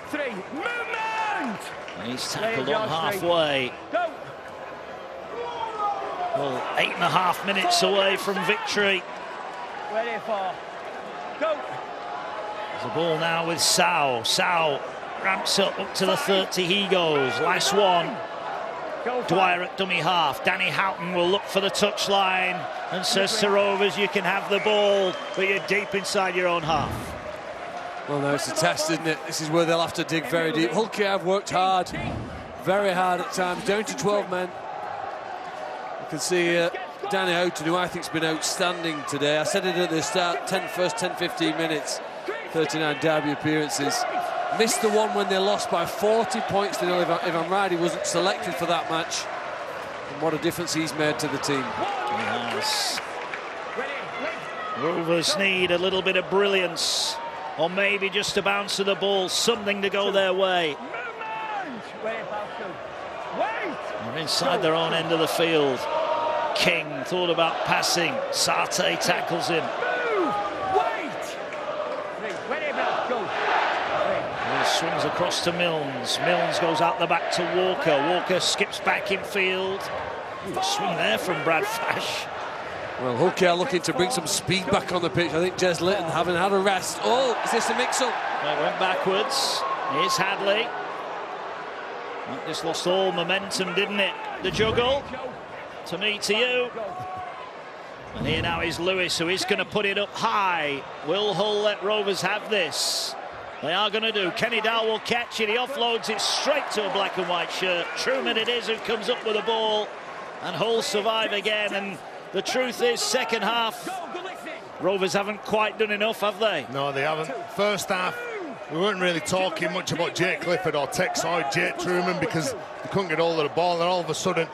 [SPEAKER 4] 3. Movement!
[SPEAKER 1] And he's tackled on halfway.
[SPEAKER 4] Go.
[SPEAKER 1] Well, 8.5 minutes away from victory.
[SPEAKER 4] Ready, 4. Go.
[SPEAKER 1] There's a ball now with Sow. Sow ramps up to the 30, he goes. Last one. Dwyer at dummy half. Danny Houghton will look for the touchline and says to Rovers, you can have the ball, but you're deep inside your own half.
[SPEAKER 3] Well, no, it's a test, isn't it? This is where they'll have to dig very deep. Hull have worked hard, very hard at times, down to 12 men. You can see Danny Houghton, who I think has been outstanding today. I said it at the start, first 10-15 minutes, 39 derby appearances. Missed the one when they lost by 40 points to nil. Ivan Radi wasn't selected for that match. And what a difference he's made to the team.
[SPEAKER 1] He has. Rovers need a little bit of brilliance, or maybe just a bounce of the ball, something to go their way. They're inside their own end of the field. King thought about passing. Sarte tackles him. Swings across to Milnes. Milnes goes out the back to Walker. Walker skips back in field. Ooh, swing there from Brad Fash.
[SPEAKER 3] Well, Hull are looking to bring some speed back on the pitch. I think Jez Litton having had a rest. Oh, is this a mix-up?
[SPEAKER 1] It went backwards. Here's Hadley. That just lost all momentum, didn't it? The juggle. To me, to you. And here now is Lewis, who is going to put it up high. Will Hull let Rovers have this? They are going to do. Kenny Dowell will catch it. He offloads it straight to a black and white shirt. Truman it is who comes up with the ball. And Hull survive again. And the truth is, second half, Rovers haven't quite done enough, have they?
[SPEAKER 2] No, they haven't. First half, we weren't really talking much about Jake Clifford or Tex or Jake Truman because they couldn't get hold of the ball. And all of a sudden,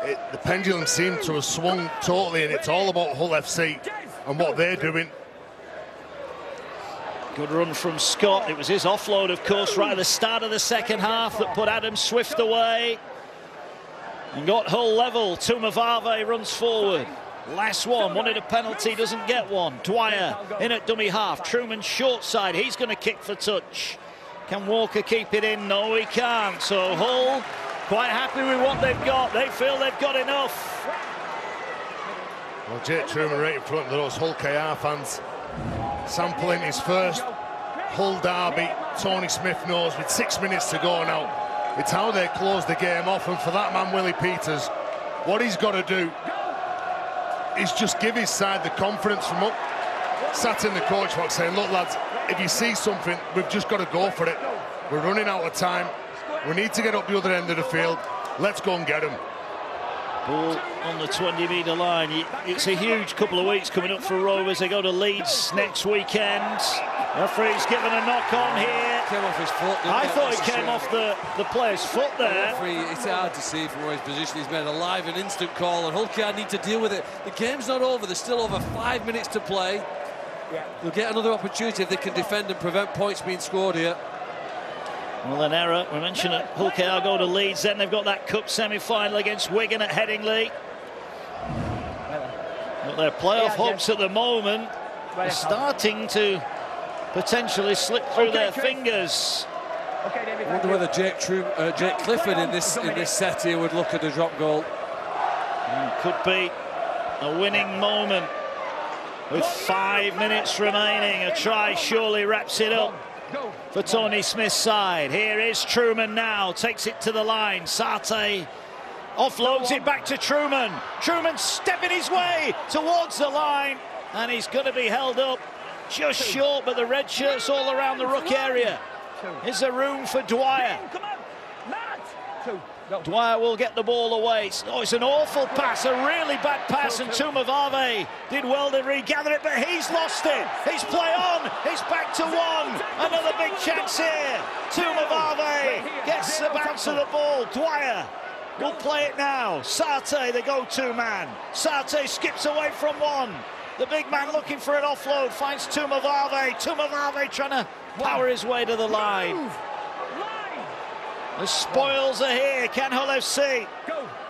[SPEAKER 2] the pendulum seemed to have swung totally, and it's all about Hull FC and what they're doing.
[SPEAKER 1] Good run from Scott. It was his offload, of course, right at the start of the second half that put Adam Swift away and got Hull level. Tumavave runs forward. Last one, wanted a penalty, doesn't get one. Dwyer in at dummy half. Truman short side, he's going to kick for touch. Can Walker keep it in? No, he can't. So Hull quite happy with what they've got. They feel they've got enough.
[SPEAKER 2] Well, Jake Truman right in front of those Hull KR fans, sampling his first Hull derby. Tony Smith knows with 6 minutes to go now, it's how they close the game off. And for that man, Willie Peters, what he's got to do is just give his side the confidence from up. Sat in the coach box saying, look lads, if you see something, we've just got to go for it. We're running out of time. We need to get up the other end of the field. Let's go and get him.
[SPEAKER 1] Ball on the 20-metre line. It's a huge couple of weeks coming up for Rovers. They go to Leeds next weekend. Referee's given a knock on here.
[SPEAKER 3] Came off his foot.
[SPEAKER 1] I thought it came off the player's foot there.
[SPEAKER 3] The referee, it's hard to see from where his position. He's made a live and instant call, and Hull need to deal with it. The game's not over. There's still over 5 minutes to play. They'll get another opportunity if they can defend and prevent points being scored here.
[SPEAKER 1] Well, an error. We mentioned it. Hull KR go to Leeds. Then they've got that cup semi-final against Wigan at Headingley. But their playoff hopes at the moment are starting to potentially slipped through their fingers.
[SPEAKER 3] I wonder whether Jake Clifford in this set here would look at a drop goal.
[SPEAKER 1] Could be a winning moment with 5 minutes remaining. A try surely wraps it up for Tony Smith's side. Here is Truman now, takes it to the line. Sarte offloads it back to Truman. Truman stepping his way towards the line, and he's going to be held up just short, but the red shirts all around the ruck area. Is there room for Dwyer? Dwyer will get the ball away. Oh, it's an awful pass, a really bad pass, and Tumavave did well to regather it, but he's lost it. He's play on, he's back to one. Another big chance here. Tumavave gets the bounce of the ball. Dwyer will play it now. Sarte, the go-to man. Sarte skips away from one. The big man looking for an offload, finds Tumavave. Tumavave trying to power his way to the line. The spoils are here. Can Hull FC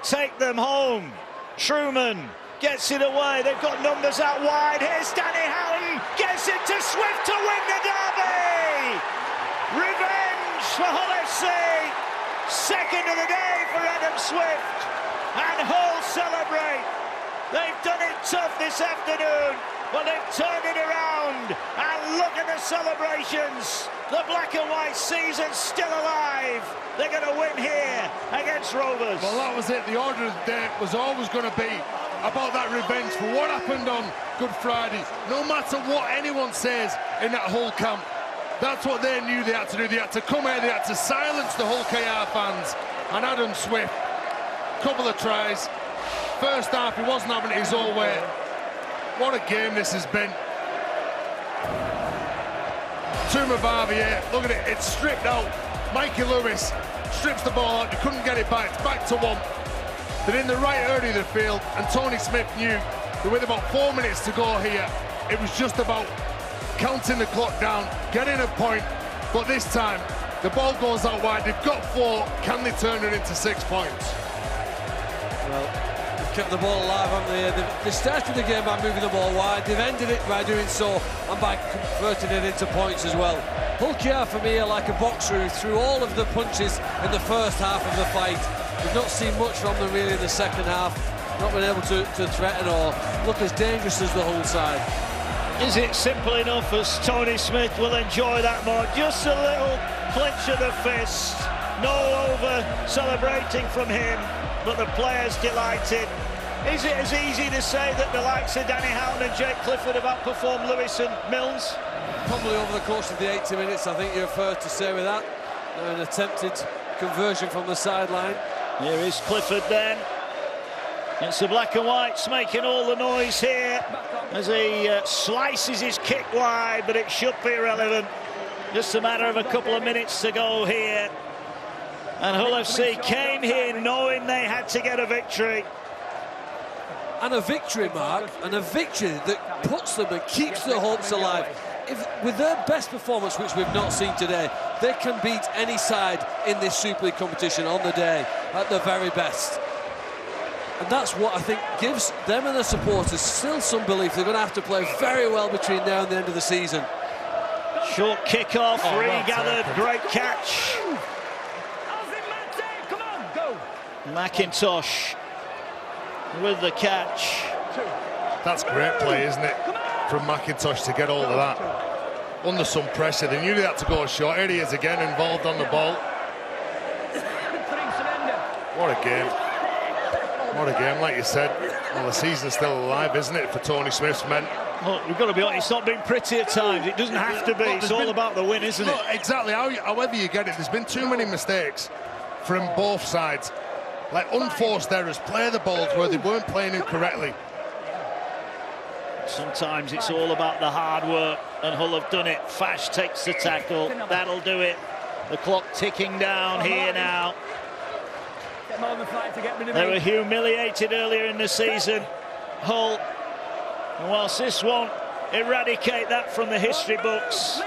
[SPEAKER 1] take them home? Truman gets it away. They've got numbers out wide. Here's Danny Houghton. Gets it to Swift to win the derby. Revenge for Hull FC. Second of the day for Adam Swift. And Hull celebrate. They've done it tough this afternoon, but they've turned it around. And look at the celebrations. The black and white season's still alive. They're going to win here against Rovers.
[SPEAKER 2] Well, that was it. The order of the day was always going to be about that revenge for what happened on Good Friday. No matter what anyone says in that Hull camp, that's what they knew they had to do. They had to come here, they had to silence the Hull KR fans. And Adam Swift, couple of tries. First half, he wasn't having it his own way. What a game this has been. Tumavave here, look at it, it's stripped out. Mikey Lewis strips the ball out, you couldn't get it back, it's back to one. They're in the right area of the field, and Tony Smith knew that with about 4 minutes to go here, it was just about counting the clock down, getting a point, but this time, the ball goes out wide, they've got 4, can they turn it into 6 points?
[SPEAKER 3] Well, kept the ball alive, haven't they? They started the game by moving the ball wide. They've ended it by doing so and by converting it into points as well. Hull KR for me are like a boxer who threw all of the punches in the first half of the fight. We've not seen much from them really in the second half. Not been able to threaten or look as dangerous as the Hull side.
[SPEAKER 1] Is it simple enough as Tony Smith will enjoy that more? Just a little clench of the fist. No over celebrating from him, but the players delighted. Is it as easy to say that the likes of Danny Houghton and Jake Clifford have outperformed Lewis and Mills?
[SPEAKER 3] Probably over the course of the 80 minutes, I think you're fair to say with that. An attempted conversion from the sideline.
[SPEAKER 1] Here is Clifford then. It's the black and whites making all the noise here as he slices his kick wide, but it should be irrelevant. Just a matter of a couple of minutes to go here. And Hull FC came here knowing they had to get a victory.
[SPEAKER 3] And a victory, Mark, and a victory that puts them and keeps their hopes alive. If, with their best performance, which we've not seen today, they can beat any side in this Super League competition on the day, at the very best. And that's what I think gives them and their supporters still some belief they're going to have to play very well between now and the end of the season.
[SPEAKER 1] Short kick-off, regathered, great catch. McIntosh with the catch.
[SPEAKER 2] That's great play, isn't it, from McIntosh to get all of that. Under some pressure, they knew they had to go short. Here he is again, involved on the ball. What a game. What a game, like you said. Well, the season's still alive, isn't it, for Tony Smith's men?
[SPEAKER 1] Look, we've got to be honest, it's not been pretty at times. It doesn't have to be. It's all about the win, isn't it?
[SPEAKER 2] Exactly. However you get it, there's been too many mistakes from both sides. Like unforced errors, play the balls where they weren't playing them correctly.
[SPEAKER 1] Sometimes it's all about the hard work, and Hull have done it. Fash takes the tackle, that'll do it. The clock ticking down here now. They were humiliated earlier in the season, Hull. And whilst this won't eradicate that from the history books,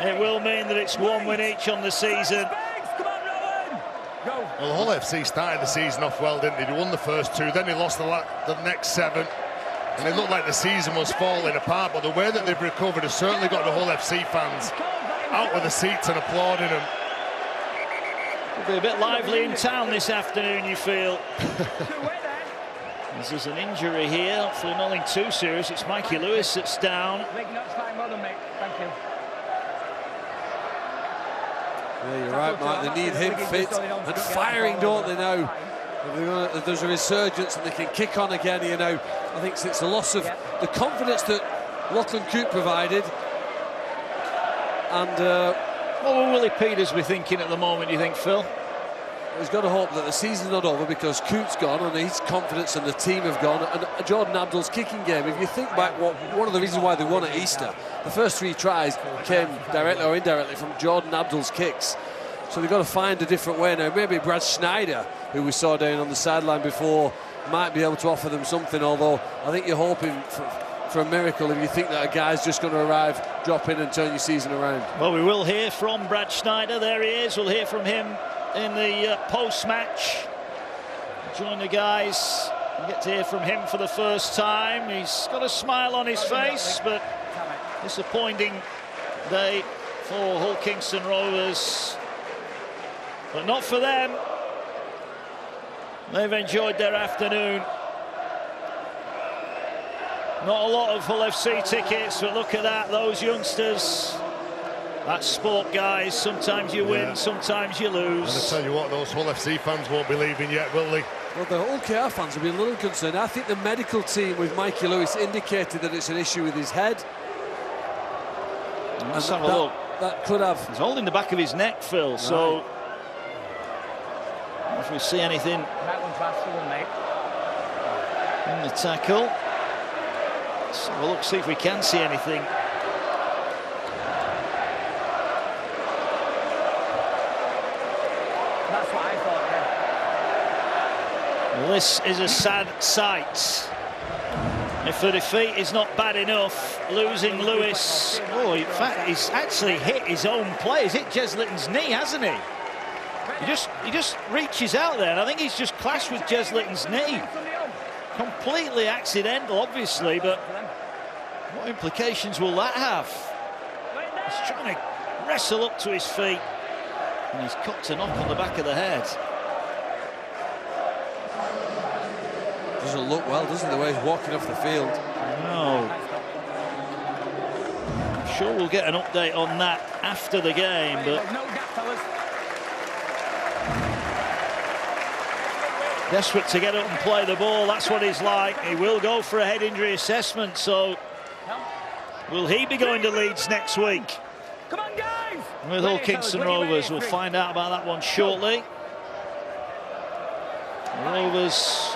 [SPEAKER 1] it will mean that it's 1 win each on the season.
[SPEAKER 2] Well, Hull FC started the season off well, didn't they? They won the first 2, then they lost the next 7. And it looked like the season was falling apart, but the way that they've recovered has certainly got the Hull FC fans out of the seats and applauding them.
[SPEAKER 1] It'll be a bit lively in town this afternoon, you feel. There's an injury here, hopefully nothing too serious. It's Mikey Lewis that's down.
[SPEAKER 3] Yeah, you're right, Mike. They need him fit and firing, don't they now? If there's a resurgence and they can kick on again, you know. I think it's the loss of the confidence that Lachlan Coote provided. And
[SPEAKER 1] what will Willie Peters be thinking at the moment, do you think, Phil?
[SPEAKER 3] He's got to hope that the season's not over, because Coote's gone and his confidence and the team have gone, and Jordan Abdul's kicking game. If you think back, one of the reasons why they won at Easter, the first 3 tries came directly or indirectly from Jordan Abdul's kicks. So they've got to find a different way now. Maybe Brad Schneider, who we saw down on the sideline before, might be able to offer them something, although I think you're hoping for a miracle if you think that a guy's just going to arrive, drop in and turn your season around.
[SPEAKER 1] Well, we will hear from Brad Schneider. There he is. We'll hear from him in the post-match. Join the guys. We get to hear from him for the first time. He's got a smile on his face, but disappointing day for Hull Kingston Rovers. But not for them. They've enjoyed their afternoon. Not a lot of Hull FC tickets, but look at that, those youngsters. That's sport, guys. Sometimes you win, sometimes you lose.
[SPEAKER 2] And I tell you what, those Hull FC fans won't be leaving yet, will they?
[SPEAKER 3] Well, the Hull KR fans will be a little concerned. I think the medical team with Mikey Lewis indicated that it's an issue with his head.
[SPEAKER 1] Let's have a look.
[SPEAKER 3] That could have...
[SPEAKER 1] He's holding the back of his neck, Phil, right. So... if we see anything in the tackle. Let's have a look, see if we can see anything.
[SPEAKER 4] That's what I thought, yeah.
[SPEAKER 1] Well, this is a sad sight. If the defeat is not bad enough, losing Lewis... Oh, in fact, he's actually hit his own play. He's hit Jez Litton's knee, hasn't he? He just reaches out there, and I think he's just clashed with Jez Litton's knee. Completely accidental, obviously, but what implications will that have? He's trying to wrestle up to his feet, and he's cocked a knock on the back of the head.
[SPEAKER 3] Doesn't look well, doesn't it, the way he's walking off the field?
[SPEAKER 1] No. I'm sure we'll get an update on that after the game, but... desperate to get up and play the ball, that's what he's like. He will go for a head injury assessment, so will he be going to Leeds next week?
[SPEAKER 4] Come on, guys!
[SPEAKER 1] With Hull Kingston Rovers, we'll find out about that one shortly. Rovers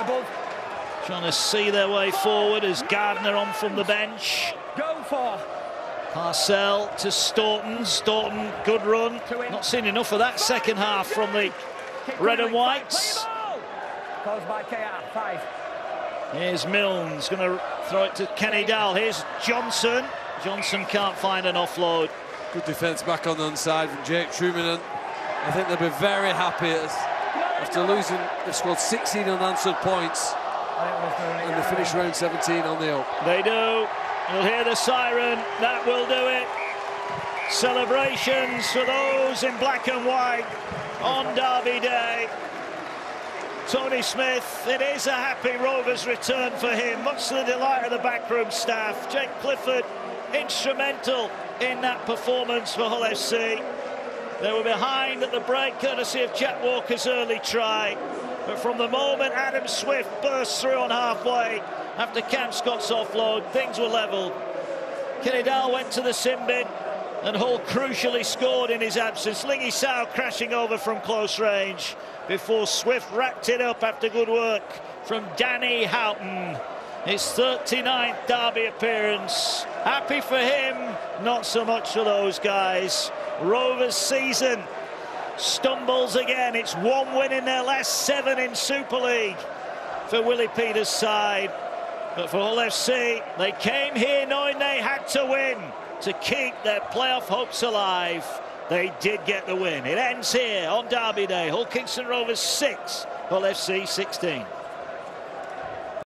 [SPEAKER 1] trying to see their way forward as Gardner on from the bench.
[SPEAKER 4] Go for
[SPEAKER 1] Parcell to Staunton. Staunton, good run. Not seen enough of that second half from the red and whites.
[SPEAKER 4] Caused by KR, 5.
[SPEAKER 1] Here's Milnes, going to throw it to Kenny Dowell. Here's Johnson. Johnson can't find an offload.
[SPEAKER 3] Good defence back on the inside from Jake Truman. I think they'll be very happy after losing. They've scored 16 unanswered points, and they finish round 17 on the up.
[SPEAKER 1] They do. You'll hear the siren. That will do it. Celebrations for those in black and white on Derby Day. Tony Smith, it is a happy Rovers return for him, much to the delight of the backroom staff. Jake Clifford, instrumental in that performance for Hull FC. They were behind at the break, courtesy of Jack Walker's early try. But from the moment Adam Swift burst through on halfway, after Cam Scott's offload, things were levelled. Kenny Dowell went to the sin bin, and Hull crucially scored in his absence. Lingy Sow crashing over from close range before Swift wrapped it up after good work from Danny Houghton. His 39th Derby appearance. Happy for him, not so much for those guys. Rovers' season stumbles again. It's 1 win in their last 7 in Super League for Willie Peters' side. But for Hull FC, they came here knowing they had to win to keep their playoff hopes alive. They did get the win. It ends here on Derby Day. Hull Kingston Rovers 6, Hull FC 16.